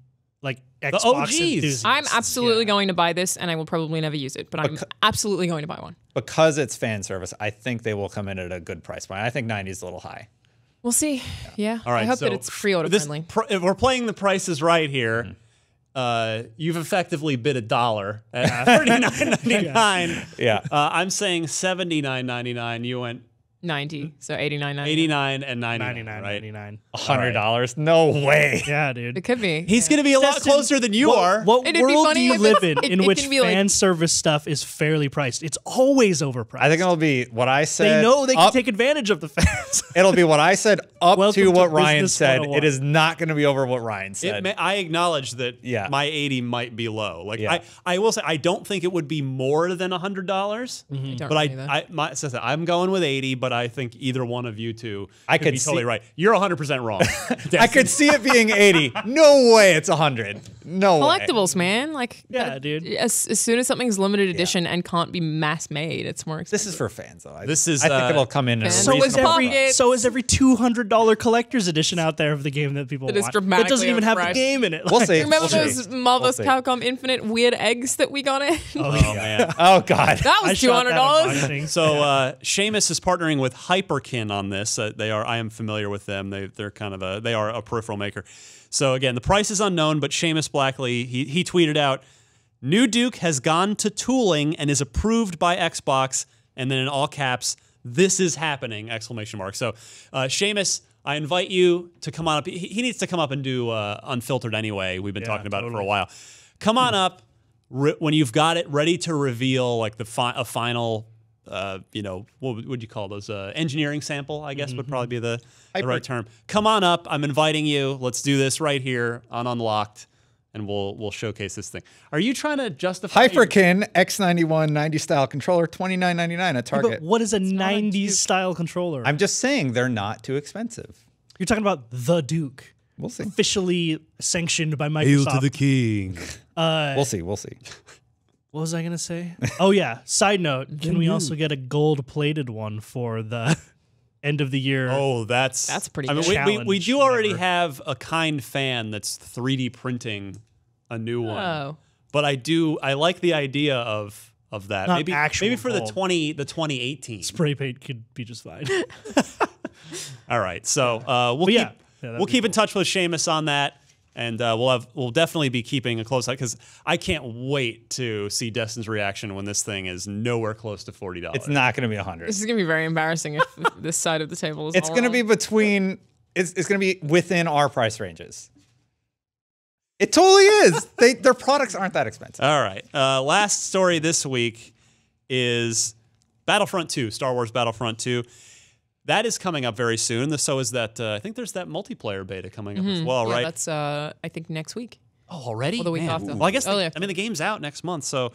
like Xbox OGs. enthusiasts. I'm absolutely Yeah. going to buy this, and I will probably never use it, but I'm absolutely going to buy one. Because it's fan service, I think they will come in at a good price point. I think 90 is a little high. We'll see. Yeah. All right. I hope so that it's pre-order this friendly. If we're playing the prices right here, you've effectively bid $1 at $39.99. Yeah. I'm saying $79.99. You went 90, so 89.99. 89 and 99, 99, right? 99. $100? No way. Yeah, dude. It could be. He's going to be a lot Destin, closer than you are. What It'd be world funny do you if live it's- in it which can be like- fan service stuff is fairly priced? It's always overpriced. I think it'll be what I said. they know they can up- take advantage of the fans. It'll be what I said up Welcome to to what Ryan Business said. 101. It is not going to be over what Ryan said. I acknowledge that Yeah. my 80 might be low. Like Yeah. I will say I don't think it would be more than $100. I don't But either. I'm going with 80. But I think either one of you two I could could be see- totally right. You're 100% wrong. I could see it being 80. No way it's 100. No way. Collectibles, man. Like, Yeah, dude. As soon as something's limited edition and can't be mass made, it's more expensive. This is for fans, though. This is, I think it'll come in at a fans. So is reasonable every price. $200 collector's edition out there of the game that people That is want. It dramatically doesn't even have the overpriced. game in it. We'll Like- see. Remember We'll those see. Marvel We'll vs. see. Capcom Infinite weird eggs that we got in? Oh man. Oh, God. That I was shot that $200. unboxing. So Seamus is partnering with Hyperkin on this. I am familiar with them. They're kind of they are a peripheral maker. So again, the price is unknown, but Seamus Blackley he tweeted out, "New Duke has gone to tooling and is approved by Xbox," and then in all caps, "This is happening!" exclamation mark. So Seamus, I invite you to come on up. He needs to come up and do Unfiltered anyway. We've been talking about it for a while. Come on up when you've got it ready to reveal like a final. What would you call those? Engineering sample, I guess would probably be the right term. Come on up. I'm inviting you. Let's do this right here on Unlocked, and we'll showcase this thing. Are you trying to justify? Hyperkin X91 90 style controller, $29.99 at Target. But what is a 90s style controller? I'm just saying they're not too expensive. You're talking about the Duke, We'll see. officially sanctioned by Microsoft. king. We'll see. We'll see. What was I gonna say? Oh yeah. Side note: can we also get a gold-plated one for the end of the year? Oh, that's pretty I mean, good. we do Challenge, already whatever. have a kind fan that's 3D printing a new one. Oh. But I like the idea of that. Not maybe actual for the gold. 2018. Spray paint could be just fine. All right, so we'll But keep yeah, that'd we'll be keep in touch with Seamus on that, and we'll definitely be keeping a close eye because I can't wait to see Destin's reaction when this thing is nowhere close to $40. It's not going to be 100. This is going to be very embarrassing if this side of the table is It's all going to wrong. be between. It's going to be within our price ranges. It totally is. Their products aren't that expensive. All right. Last story this week is Battlefront 2, Star Wars Battlefront 2. That is coming up very soon. So is that, I think there's that multiplayer beta coming up as well, Yeah, right? that's, I think, next week. Oh, already? Or the week Man. after. Well, I guess, Early I mean, the game's out next month. So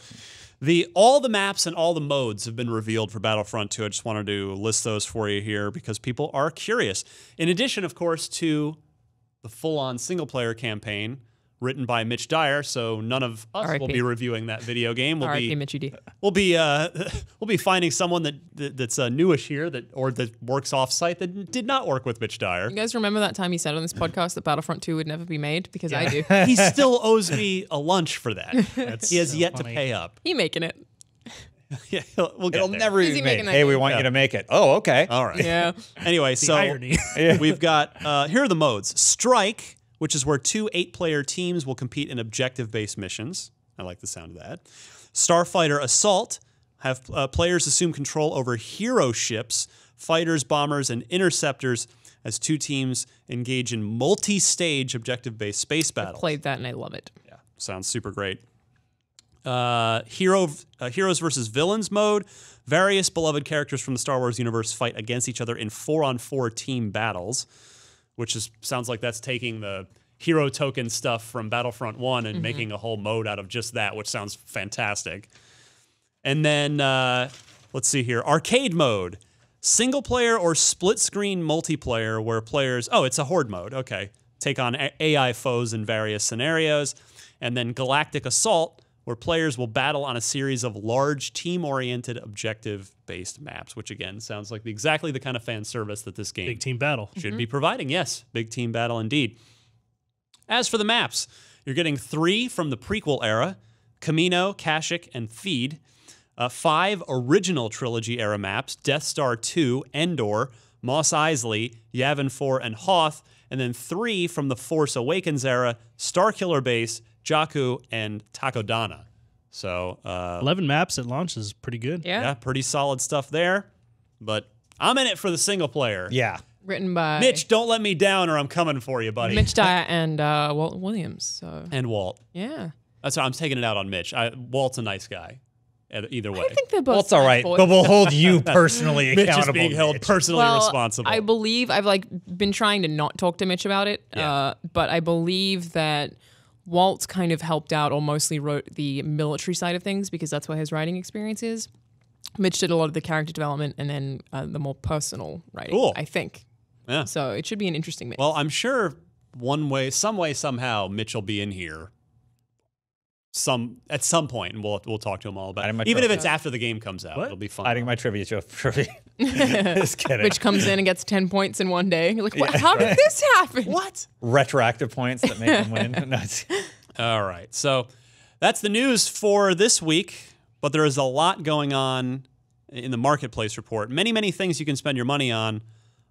all the maps and all the modes have been revealed for Battlefront 2. I just wanted to list those for you here because people are curious. In addition, of course, to the full-on single-player campaign, written by Mitch Dyer. So none of us will R.I.P. be reviewing that video game. R.I.P. Mitchie D. We'll be finding someone that's newish here that works off-site that did not work with Mitch Dyer. You guys remember that time he said on this podcast that Battlefront 2 would never be made? Because I do. He still owes me a lunch for that. He has so yet funny. to pay up. He making it. Yeah, we'll get It'll there. never Is be he made. making that Hey, we game? want you to make it. Oh, okay. All right. Yeah. Anyway, The so irony. we've got here are the modes: Strike, which is where 2 8-player teams will compete in objective-based missions. I like the sound of that. Starfighter Assault, have players assume control over hero ships, fighters, bombers, and interceptors as 2 teams engage in multi-stage objective-based space battles. Played that and I love it. Yeah, sounds super great. Heroes versus Villains mode. Various beloved characters from the Star Wars universe fight against each other in 4-on-4 team battles, which sounds like that's taking the hero token stuff from Battlefront 1 and making a whole mode out of just that, which sounds fantastic. And then, let's see here, arcade mode. Single player or split screen multiplayer where players, it's a horde mode, okay. Take on AI foes in various scenarios. And then Galactic Assault, where players will battle on a series of large team-oriented objective-based maps, which again sounds like exactly the kind of fan service that this game Big team battle. should be providing. Yes, big team battle indeed. As for the maps, you're getting 3 from the prequel era, Camino, Kashyyyk, and Feed. 5 original trilogy era maps, Death Star 2, Endor, Mos Eisley, Yavin 4, and Hoth. And then 3 from the Force Awakens era, Starkiller Base, Jakku, and Takodana. So, 11 maps at launch is pretty good. yeah, pretty solid stuff there. But I'm in it for the single player. Yeah. Written by Mitch, don't let me down or I'm coming for you, buddy. Mitch Dyer and Walt Williams. So And Walt. yeah. That's why I'm taking it out on Mitch. Walt's a nice guy. Either way. I think they're both. Well, it's all right, boys. but we'll hold you personally Mitch accountable. is being held Mitch. personally responsible. I believe I've been trying to not talk to Mitch about it, Yeah. but I believe that Walt kind of helped out or mostly wrote the military side of things because that's where his writing experience is. Mitch did a lot of the character development and then the more personal writing, Cool. I think. Yeah. So it should be an interesting mix. Well, I'm sure some way, somehow, Mitch will be in here at some point, and we'll talk to him all about Hiding my it. Even if trophy. it's after the game comes out, What? it'll be fun. Hiding my trivia trophy. Just kidding. Mitch comes in and gets 10 points in one day. You're like, what? How did this happen? What? Retroactive points that make them win. No, it's- All right. So that's the news for this week, but there is a lot going on in the marketplace report. Many, many things you can spend your money on.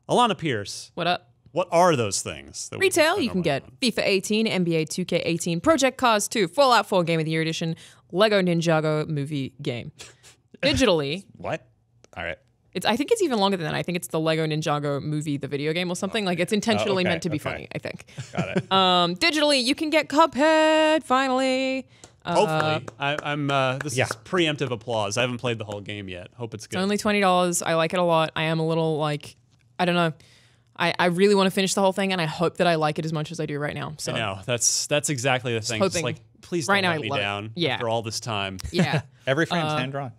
Alana Pierce, What up? what are those things? That we Retail, spend you our can money get on? FIFA 18, NBA 2K18, Project Cars 2, Fallout 4 Game of the Year Edition, Lego Ninjago movie game. Digitally, what? All right. I think it's even longer than that. I think it's the Lego Ninjago movie, the video game or something. Like it's intentionally okay, meant to be okay. funny, I think. Got it. Digitally, you can get Cuphead finally. Hopefully. I'm. This Yeah. is preemptive applause. I haven't played the whole game yet. Hope it's good. It's only $20. I like it a lot. I am a little like, I don't know. I really want to finish the whole thing, and I hope that I like it as much as I do right now. So I know. That's exactly the thing. It's hoping- like, please right don't now let I me love it. down Yeah. after all this time. yeah, Every frame's hand drawn.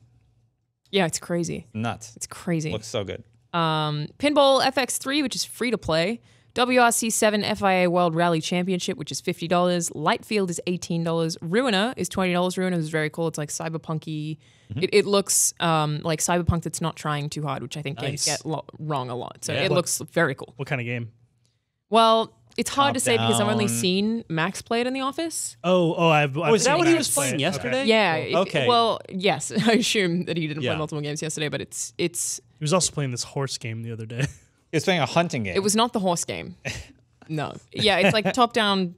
yeah, it's crazy. Nuts. It's crazy. Looks so good. Pinball FX3, which is free to play. WRC7 FIA World Rally Championship, which is $50. Lightfield is $18. Ruiner is $20. Ruiner is very cool. It's like cyberpunky. It looks like cyberpunk that's not trying too hard, which I think games Nice. get wrong a lot. So Yeah. it looks very cool. What kind of game? Well, it's hard to say because I've only Top-down. seen Max play it in the office. I've Oh, is that seen what he Max was play playing it. yesterday? Yeah. Okay. Well, yes. I assume that he didn't Yeah. play multiple games yesterday, but it's He was also playing this horse game the other day. He was playing a hunting game. it was not the horse game. No. Yeah, it's like top-down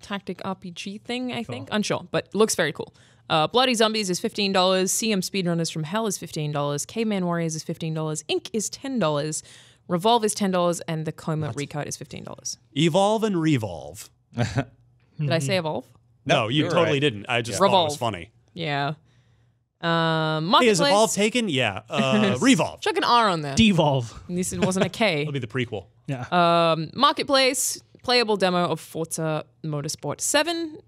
tactic RPG thing, I think. Unsure, but looks very cool. Bloody Zombies is $15. CM Speedrunners from Hell is $15. Caveman Warriors is $15. Ink is $10. Revolve is $10. And the Coma Recut is $15. Evolve and revolve. Did I say Evolve? No, you you're totally right. didn't. I just thought it was Revolve. funny. Yeah. Hey, Marketplace. is Evolve taken? Yeah. Revolve. Chuck an R on there. Devolve. At least it wasn't a K. It'll be the prequel. Yeah. Marketplace, playable demo of Forza Motorsport 7.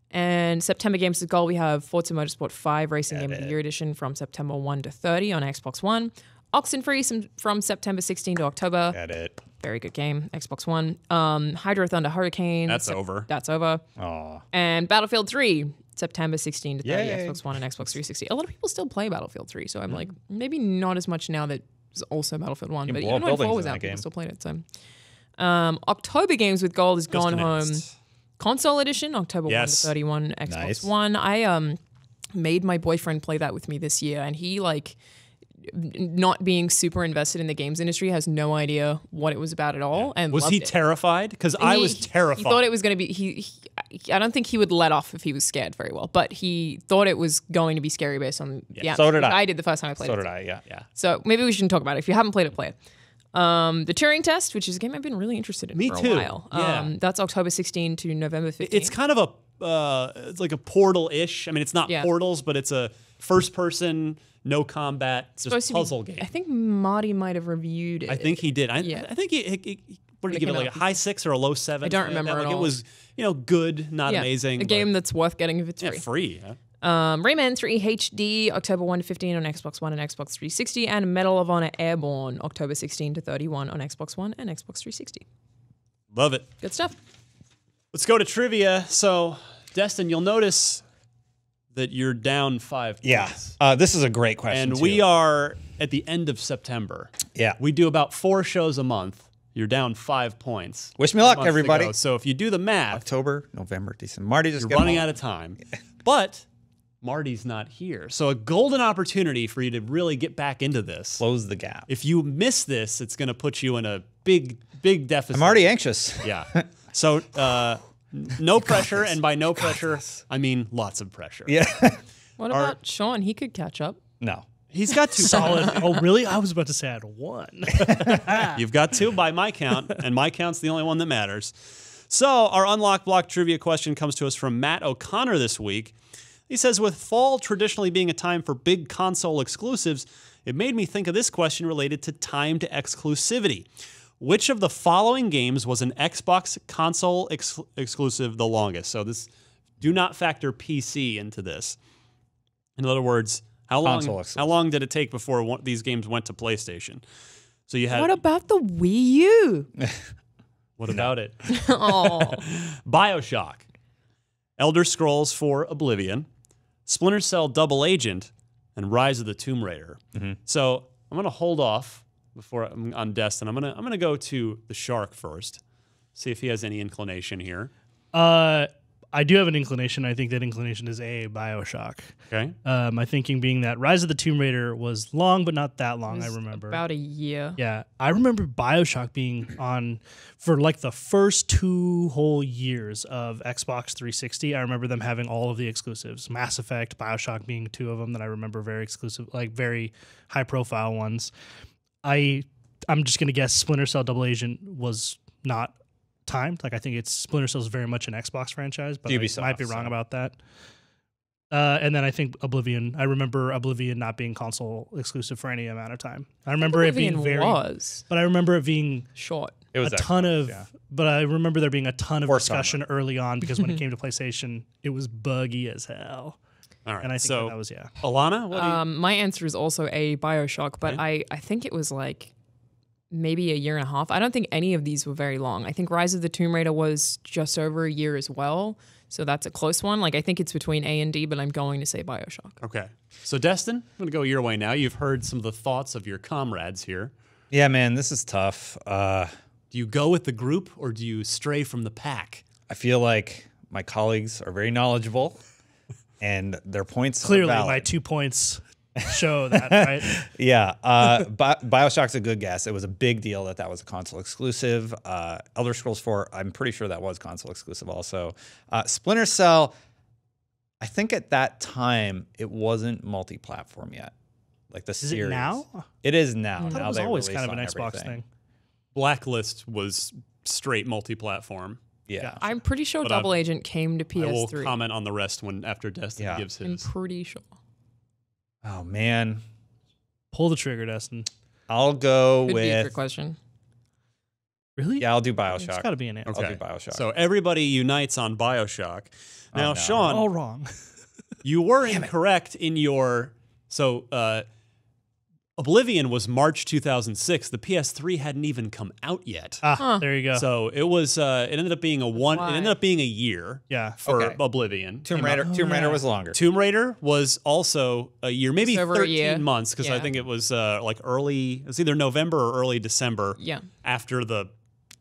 And September Games of Gold, we have Forza Motorsport 5 Racing Game of the Year Edition from September 1 to 30 on Xbox One. Oxenfree from September 16 to October. Got it. Very good game. Xbox One. Hydro Thunder Hurricane. That's over. That's over. Oh, And Battlefield 3, September 16 to 30, Yay. Xbox One and Xbox 360. A lot of people still play Battlefield 3, so I'm like, maybe not as much now that it's also Battlefield 1, but blow even up when 4 buildings was in out, that people game. still played it. So, October Games with Gold is Gone Home. announced. Console edition, October 1 to Yes. 31, Xbox Nice. One. I made my boyfriend play that with me this year, and he not being super invested in the games industry, has no idea what it was about at all. And Was loved he it. terrified? Because I was terrified. He thought it was going to be. I don't think he would let off if he was scared very well, but he thought it was going to be scary based on the So did I. I did the first time I played so it. did I. Yeah. So maybe we shouldn't talk about it. If you haven't played it, play it. The Turing Test, which is a game I've been really interested in Me for too. a while. Yeah. That's October 16 to November 15. It's kind of it's like a Portal-ish. I mean, it's not Yeah. Portals, but it's a first-person, no combat, just supposed to be- puzzle game. I think Marty might have reviewed it. I think he did. Yeah. I think he what did he When it give it, came like out. a high 6 or a low 7? I don't something like that. remember at Like, all. it was, good, not amazing. A but- game that's worth getting if it's yeah, free. free. Huh? Rayman 3 HD, October 1 to 15 on Xbox One and Xbox 360, and Medal of Honor Airborne, October 16 to 31 on Xbox One and Xbox 360. Love it. Good stuff. Let's go to trivia. So, Destin, you'll notice that you're down 5 Yeah. points. This is a great question. And too. we are at the end of September. Yeah. We do about 4 shows a month. You're down 5 points. Wish me luck, Months to everybody. go. So if you do the math, October, November, December. Marty just you're get running them all. out of time. But Marty's not here. So a golden opportunity for you to really get back into this. Close the gap. If you miss this, it's going to put you in a big deficit. I'm already anxious. Yeah. So no pressure, and by no pressure, I mean lots of pressure. Yeah. What about Sean? He could catch up. No. He's got 2 Solid. Oh, really? I was about to say I had 1. You've got 2 by my count, and my count's the only one that matters. So our Unlock Block trivia question comes to us from Matt O'Connor this week. He says, with fall traditionally being a time for big console exclusives, it made me think of this question related to timed exclusivity. Which of the following games was an Xbox console exclusive the longest? So this, do not factor PC into this. In other words, how long did it take before these games went to PlayStation? So you had What about the Wii U? what about it? Oh, BioShock, Elder Scrolls 4 Oblivion, Splinter Cell Double Agent, and Rise of the Tomb Raider. So I'm gonna hold off before I'm on Destin. I'm gonna go to the Shark first, see if he has any inclination here. I do have an inclination. I think that inclination is BioShock. Okay. My thinking being that Rise of the Tomb Raider was long, but not that long, I remember. about a year. Yeah, I remember BioShock being on for like the first 2 whole years of Xbox 360. I remember them having all of the exclusives. Mass Effect, BioShock being 2 of them that I remember very exclusive, like very high profile ones. I'm just going to guess Splinter Cell Double Agent was not timed. Like I think Splinter Cell is very much an Xbox franchise, but Ubisoft, I might be wrong so. about that. And then I think Oblivion. I remember Oblivion not being console exclusive for any amount of time. I remember it being Oblivion very, was but I remember it being short. It was a ton Xbox, of. yeah. But I remember there being a ton of Or discussion early on because when it came to PlayStation, it was buggy as hell. All right. And I think so that was yeah. Alana, what do you? My answer is also BioShock, but I think it was like maybe a year and a half. I don't think any of these were very long. I think Rise of the Tomb Raider was just over a year as well. So that's a close one. Like I think it's between A and D, but I'm going to say BioShock. Okay. So Destin, I'm gonna go your way now. You've heard some of the thoughts of your comrades here. Yeah, man, this is tough. Do you go with the group or do you stray from the pack? I feel like my colleagues are very knowledgeable, and their points Clearly, are valid. my 2 points show that, right? Yeah, BioShock's a good guess. It was a big deal that was a console exclusive. Elder Scrolls 4, I'm pretty sure that was console exclusive also. Splinter Cell, I think at that time it wasn't multi-platform yet. Like the Is series. it now? It is now. I thought Now it was they always release kind of an on Xbox everything. thing. Blacklist was straight multi-platform. Yeah. I'm pretty sure But Double Agent came to I will PS3. comment on the rest after Destin Yeah. gives I'm his. pretty sure. Oh man, Pull the trigger, Destin. I'll go Could be a trick with. question. Really? Yeah, I'll do It's BioShock. got to be an answer. I'll do BioShock. So everybody unites on BioShock. Now, no. Sean, All wrong. you were incorrect in your. So Oblivion was March 2006. The PS3 hadn't even come out yet. There you go. So it was. It ended up being It ended up being a year. Yeah. For Okay. Oblivion. Tomb Raider was longer. Tomb Raider was also a year, maybe Just over a 13 year. months, because I Yeah. think it was like early. It was either November or early December. Yeah. After the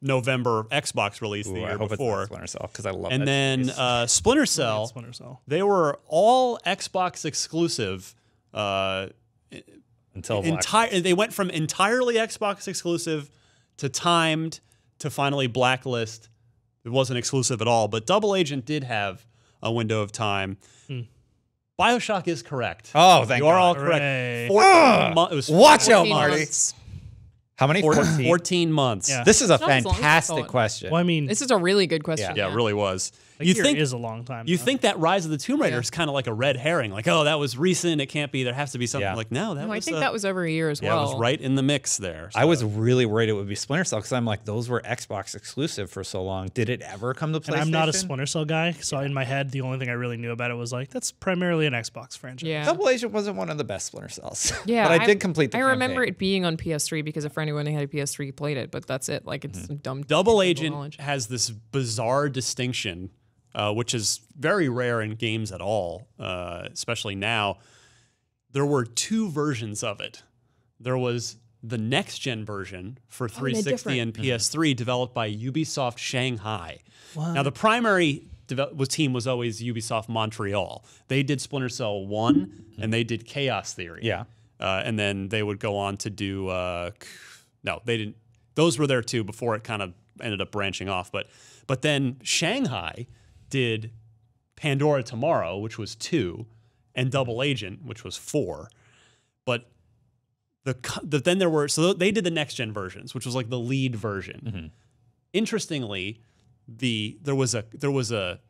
November Xbox release the Ooh, I year hope before. it's not Splinter Cell because I love And that then series. Splinter Cell. Splinter Cell. They were all Xbox exclusive. Until Black. They went from entirely Xbox exclusive to timed to finally Blacklist. It wasn't exclusive at all, but Double Agent did have a window of time. BioShock is correct. Oh, thank you are God. all Hooray. correct. 14 months. It was Watch out, 14 Marty. months. How many? 14? 14 months. Yeah. This is a Not as long as I fantastic thought. question. Well, I mean, This is a really good question. Yeah, it really was. a You year think is a long time. you though. think that Rise of the Tomb Raider Yeah. is kind of like a red herring, like, oh, that was recent. It can't be. There has to be something. Yeah. Like, no, that No, was. I think that was over a year as well. it was right in the mix there. I was really worried it would be Splinter Cell because I'm like, those were Xbox exclusive for so long. Did it ever come to PlayStation? And I'm not a Splinter Cell guy, so in my head, the only thing I really knew about it was like, that's primarily an Xbox franchise. Yeah. Double Agent wasn't one of the best Splinter Cells. Yeah, but I did complete the I remember campaign. it being on PS3 because a friend who only had a PS3 played it, but that's it. Like it's dumb. Double technical Agent knowledge. has this bizarre distinction, which is very rare in games at all, especially now. There were two versions of it. There was the next-gen version for 360 and PS3 developed by Ubisoft Shanghai. Now, the primary team was always Ubisoft Montreal. They did Splinter Cell 1, and they did Chaos Theory. Yeah. And then they would go on to do... no, they didn't. Those were there too before it kind of ended up branching off. But then Shanghai did Pandora Tomorrow, which was 2, and Double Agent, which was 4. But then there were... So they did the next-gen versions, which was like the lead version. Interestingly, there was a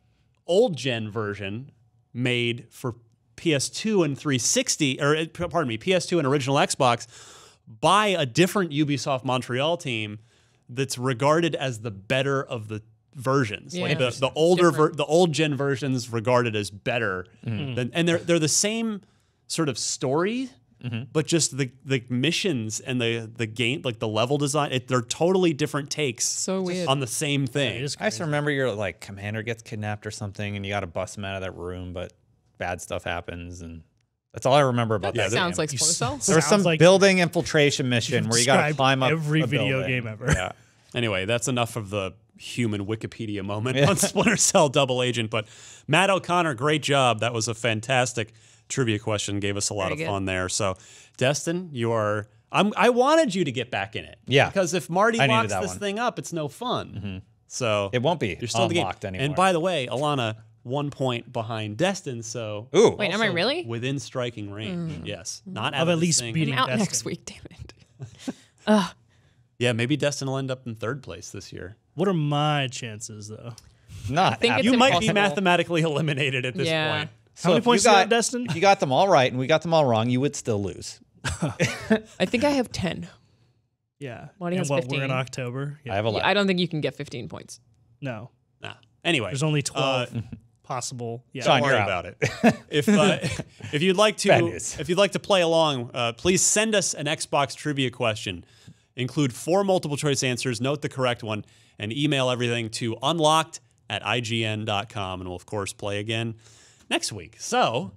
old-gen version made for PS2 and 360, or pardon me, PS2 and original Xbox by a different Ubisoft Montreal team that's regarded as the better of the versions. Yeah. Like the older the old gen versions regarded as better than, and they're the same sort of story, but just the missions and the game, like the level design, they're totally different takes So weird. on the same It thing. is I just remember your like commander gets kidnapped or something, and you got to bust him out of that room, but bad stuff happens, and that's all I remember about that. Sounds game. like Splinter Cell. There was some Sounds like building infiltration mission where you got to described climb up every a video building. game ever. Yeah. Anyway, that's enough of the human Wikipedia moment on Splinter Cell Double Agent. But Matt O'Connor, great job. That was a fantastic trivia question. Gave us a lot Very of good. fun there. So, Destin, you are. I wanted you to get back in it. Yeah. Because if Marty I needed locks that this one. thing up, it's no fun. So It won't be You're still in the game. unlocked anymore. And by the way, Alana, 1 point behind Destin. So Ooh. Wait, am I really? within striking range? Yes. Not out Of of at this least thing. beating I'm out Destin. next week. Damn it. Yeah, maybe Destin will end up in 3rd place this year. What are my chances, though? Not. think it's You might be impossible. mathematically eliminated at this Yeah. point. How many if points you you got, got, Destin? If you got them all right and we got them all wrong, you would still lose. I think I have 10. Yeah. Marty and has what, 15. we're in October? I Yeah. have a lot. I don't think you can get 15 points. No. Nah. Anyway, There's only 12 possible. Yeah. Sean, don't you're worry out. about it. If you'd like Bad to, news. if you'd like to play along, please send us an Xbox trivia question. Include 4 multiple choice answers. Note the correct one, and email everything to unlocked@ign.com, and we'll of course play again next week. So,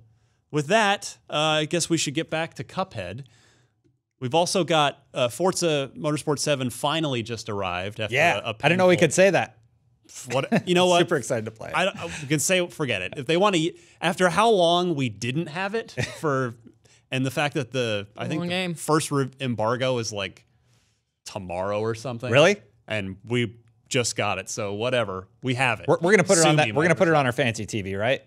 with that, I guess we should get back to Cuphead. We've also got Forza Motorsport 7 finally just arrived. After Yeah. a I didn't know we painful- could say that. What you know? What Super excited to play. we can say forget it. If they want to, after how long we didn't have it for, and the fact that I think Long the game. first embargo is like tomorrow or something. Really? And we just got it, so whatever. We have it. We're gonna put it on Sue that. me, We're gonna put it Microsoft. on our fancy TV, right?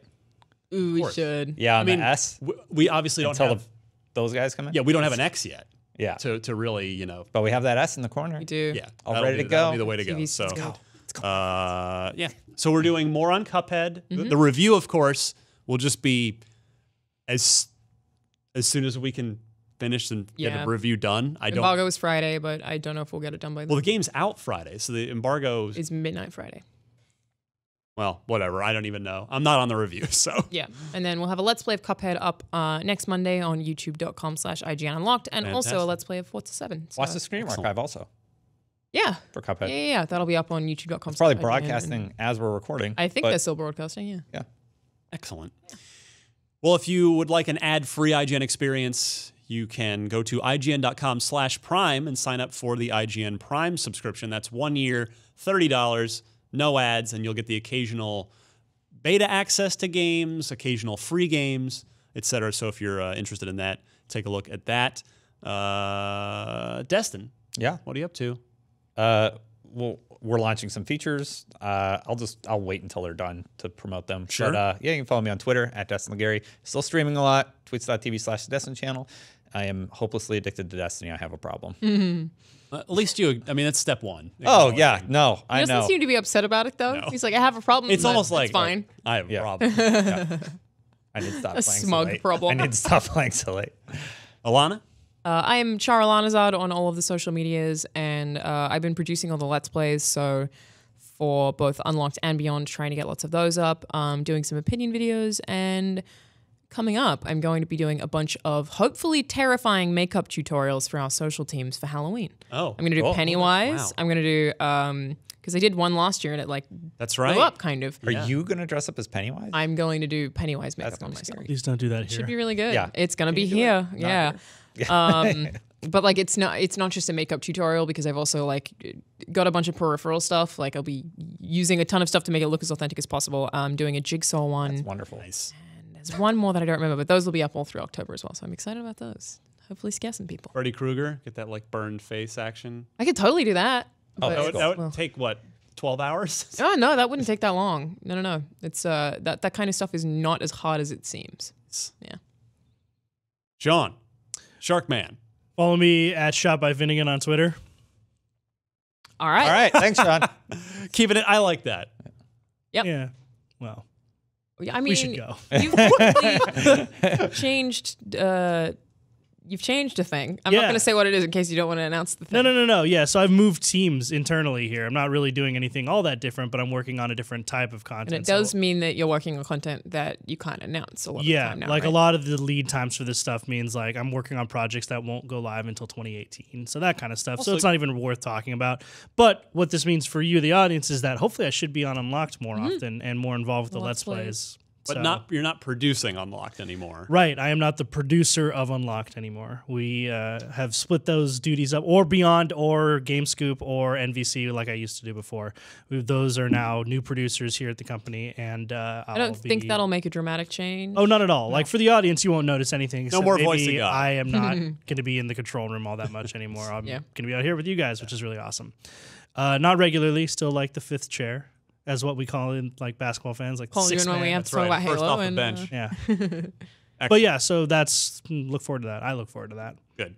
Ooh, we should. Yeah, on I mean, the S. we obviously don't Until have. those guys come in. Yeah, we don't have an X yet Yeah. to really But we have that S in the corner. We do. yeah. All that'll ready be- to that'll go. be the way to go. TV's So. good. Yeah. So we're doing more on Cuphead. The review, of course, will just be as soon as we can finish and get Yeah. a review done. I don't. Embargo is Friday, but I don't know if we'll get it done by then. Well, the game's out Friday, so the embargo. It's midnight Friday. Well, whatever. I don't even know. I'm not on the review, so. Yeah. And then we'll have a Let's Play of Cuphead up next Monday on youtube.com/IGN Unlocked, and also a Let's Play of Forza 7. So. Watch the Screen Archive also. Yeah. For Cuphead. Yeah. That'll be up on youtube.com. It's probably broadcasting as we're recording. I think they're still broadcasting, yeah. Yeah. Excellent. Well, if you would like an ad-free IGN experience, you can go to IGN.com/Prime and sign up for the IGN Prime subscription. That's 1 year, $30. No ads, and you'll get the occasional beta access to games, occasional free games, etc. So if you're interested in that, take a look at that. Destin, Yeah. what are you up to? Well, we're launching some features. I'll wait until they're done to promote them. Sure. But, yeah, you can follow me on Twitter at Destin Legary. Still streaming a lot. Twitch.tv/Destin channel. I am hopelessly addicted to Destiny. I have a problem. At least that's step one. Oh, yeah. No, I He doesn't know. seem to be upset about it, though. No. He's like, I have a problem. It's but almost like it's fine. I have a Yeah. problem. I need to stop A playing smug so late. problem. I need to stop playing so late. Alana? I am Chara Lanazard on all of the social medias, and I've been producing all the Let's Plays, so for both Unlocked and Beyond, trying to get lots of those up, doing some opinion videos, and coming up, I'm going to be doing a bunch of hopefully terrifying makeup tutorials for our social teams for Halloween. Oh, I'm going to do cool. Pennywise. Wow. I'm going to do, because I did one last year and it like That's blew right. up kind of. Are you going to dress up as Pennywise? I'm going to do Pennywise makeup gonna on be myself. Please don't do that here. Should be really good. Yeah. It's going to be you do it? here. Not Yeah. But like it's not just a makeup tutorial because I've also like got a bunch of peripheral stuff. Like I'll be using a ton of stuff to make it look as authentic as possible. I'm doing a jigsaw one. That's wonderful. Nice. And there's one more that I don't remember, but those will be up all through October as well. So I'm excited about those. Hopefully scare some people. Freddy Krueger, get that like burned face action. I could totally do that. Oh, but that's That cool. would take what, 12 hours? Oh no, that wouldn't take that long. No. It's that kind of stuff is not as hard as it seems. Yeah. Sean, Sharkman. Follow me at Shot by Finnegan on Twitter. All right. All right. Thanks, Sean. Keeping it, I like that. Yep. Yeah. Well, I mean, we should go. You've quickly changed. You've changed a thing. I'm not Yeah. going to say what it is in case you don't want to announce the thing. No. Yeah, so I've moved teams internally here. I'm not really doing anything all that different, but I'm working on a different type of content. And it does mean that you're working on content that you can't announce a lot of the time now, like right? a lot of the lead times for this stuff means like I'm working on projects that won't go live until 2018. So that kind of stuff. Also- So it's not even worth talking about. But what this means for you, the audience, is that hopefully I should be on Unlocked more often and more involved with the Let's Plays. But So- you're not producing Unlocked anymore. Right, I am not the producer of Unlocked anymore. We have split those duties up, or Beyond, or GameScoop, or NVC, like I used to do before. Those are now new producers here at the company, and I don't think that'll make a dramatic change. Oh, not at all. Like for the audience, you won't notice anything. except more maybe voice to God. I am not going to be in the control room all that much anymore. I'm Yeah. going to be out here with you guys, which is really awesome. Not regularly, still like the fifth chair, as what we call in like basketball fans, like Paul, sixth when we man. have to talk about First Halo off the and bench. Yeah. But yeah, so look forward to that. I look forward to that. Good.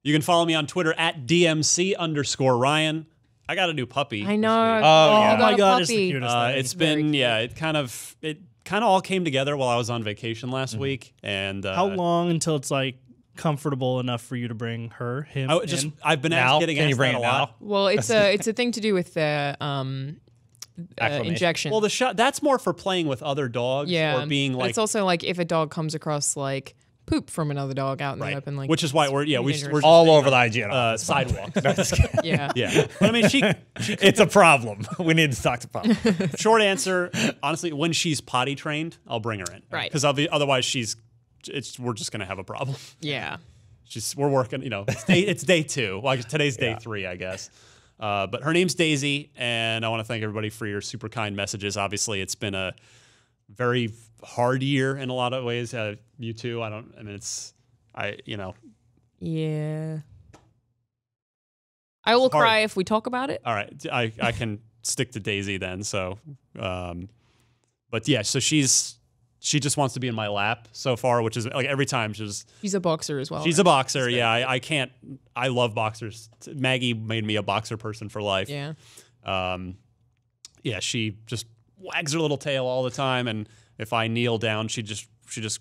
You can follow me on Twitter at DMC_Ryan. I got a new puppy. I know. Oh, you yeah. got my a God, it's the puppy. cutest thing. It's very been, cute. it kind of all came together while I was on vacation last week. And How long until it's like comfortable enough for you to bring him in? I've been Now? getting Can you asked bring that it a lot. now? Well, it's a thing to do with the Acclimation. injection. Well, the shot that's more for playing with other dogs yeah, or being but like it's also like if a dog comes across like poop from another dog out in the open, like which is why we're dangerous. All over the IGN office. sidewalk. yeah. Yeah. But I mean, she It's a problem. We need to talk to Pop. short answer, honestly, when she's potty trained, I'll bring her in. Right. Because otherwise we're just gonna have a problem. Yeah. We're working, it's day 2. Like today's day 3, I guess. But her name's Daisy, and I want to thank everybody for your super kind messages. Obviously, it's been a very hard year in a lot of ways. You too. Yeah. I will hard. cry if we talk about it. All right, I can stick to Daisy then. So, but yeah, so she just wants to be in my lap so far, which is like every time She's a boxer as well. she's a boxer. Yeah, I can't. I love boxers. Maggie made me a boxer person for life. Yeah. Yeah, she just wags her little tail all the time, and if I kneel down, she just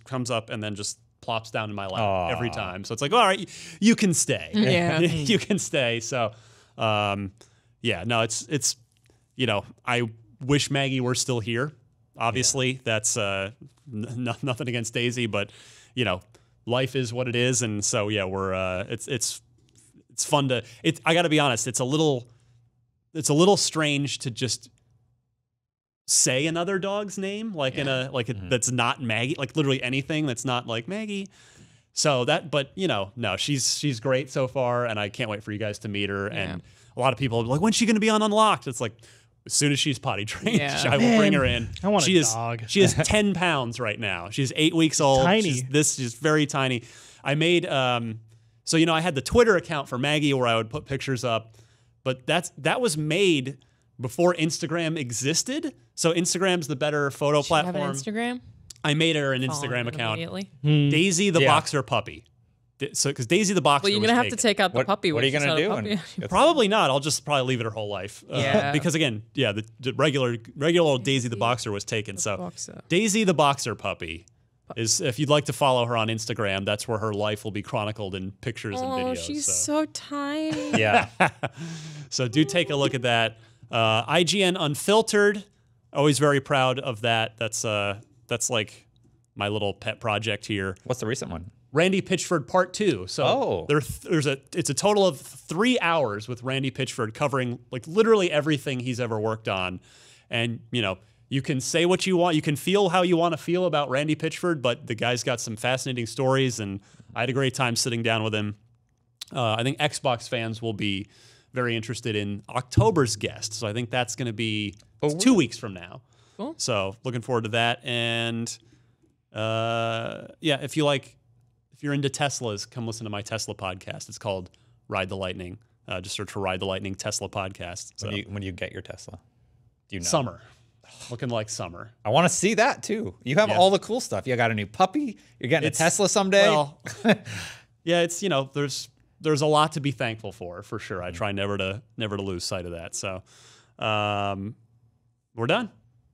comes up and then just plops down in my lap Aw. every time. So it's like, all right, you can stay. Yeah. You can stay. So, yeah, no, it's I wish Maggie were still here. Obviously, that's nothing against Daisy, but life is what it is, and so yeah, we're it's fun to. I got to be honest, it's a little strange to just say another dog's name that's not Maggie, like literally anything that's not like Maggie. So but no, she's great so far, and I can't wait for you guys to meet her. Yeah. And a lot of people are like, when's she going to be on Unlocked? It's like, as soon as she's potty trained, I will bring her in. I want a dog. She is 10 pounds right now. She's 8 weeks old. Tiny. She's very tiny. I made, I had the Twitter account for Maggie where I would put pictures up, but that was made before Instagram existed. So Instagram's the better photo platform. Have an Instagram? I made her an Instagram account. Immediately. Daisy the boxer puppy. So, because Daisy the boxer. Well, you're gonna have to take out the puppy. What are you gonna do? Probably not. I'll just probably leave it her whole life. Yeah. Because again, the regular old Daisy the boxer was taken. So Daisy the boxer puppy is, if you'd like to follow her on Instagram, that's where her life will be chronicled in pictures and videos. Oh, she's so tiny. Yeah. So do take a look at that. IGN Unfiltered. Always very proud of that. That's like my little pet project here. What's the recent one? Randy Pitchford Part 2. So it's a total of 3 hours with Randy Pitchford covering like literally everything he's ever worked on. And you can say what you want, you can feel how you want to feel about Randy Pitchford, but the guy's got some fascinating stories, and I had a great time sitting down with him. I think Xbox fans will be very interested in October's guest. So I think that's going to be 2 weeks from now. Cool. So looking forward to that. And if you're into Teslas, come listen to my Tesla podcast. It's called Ride the Lightning. Just search for Ride the Lightning Tesla podcast. So. When you get your Tesla? Do you know? Summer. Looking like summer. I want to see that too. You have all the cool stuff. You got a new puppy. You're getting a Tesla someday. Well, yeah, it's there's a lot to be thankful for sure. I try never to lose sight of that. So we're done.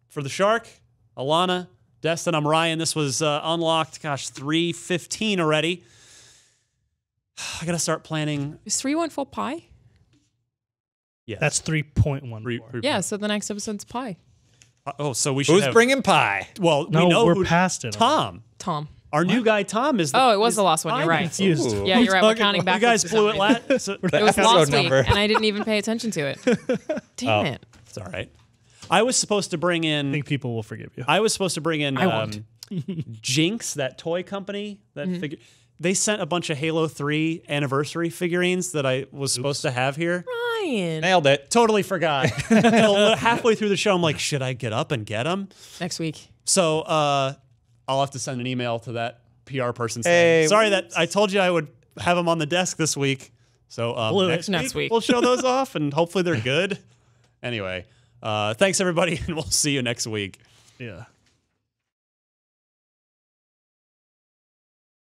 For the Shark, Alana, Destin, I'm Ryan. This was Unlocked. Gosh, 3:15 already. I gotta start planning. Is 314 pi? Yeah, that's 3.1. Yeah, so the next episode's pi. So we should. Who's bringing pie? Well, no, we know we're past it. Tom. Our new guy, Tom, is. It was the last one. You're right. Confused. Yeah, you're right. We're counting back. You guys blew it last. It was last week, and I didn't even pay attention to it. Damn it. It's all right. I was supposed to bring in. I think people will forgive you. I was supposed to bring in Jinx, that toy company. That they sent a bunch of Halo 3 anniversary figurines that I was supposed to have here. Ryan. Nailed it. Totally forgot. Until halfway through the show, I'm like, should I get up and get them? Next week. So I'll have to send an email to that PR person saying, sorry that I told you I would have them on the desk this week. So next week we'll show those off, and hopefully they're good. Anyway, thanks everybody, and we'll see you next week. Yeah.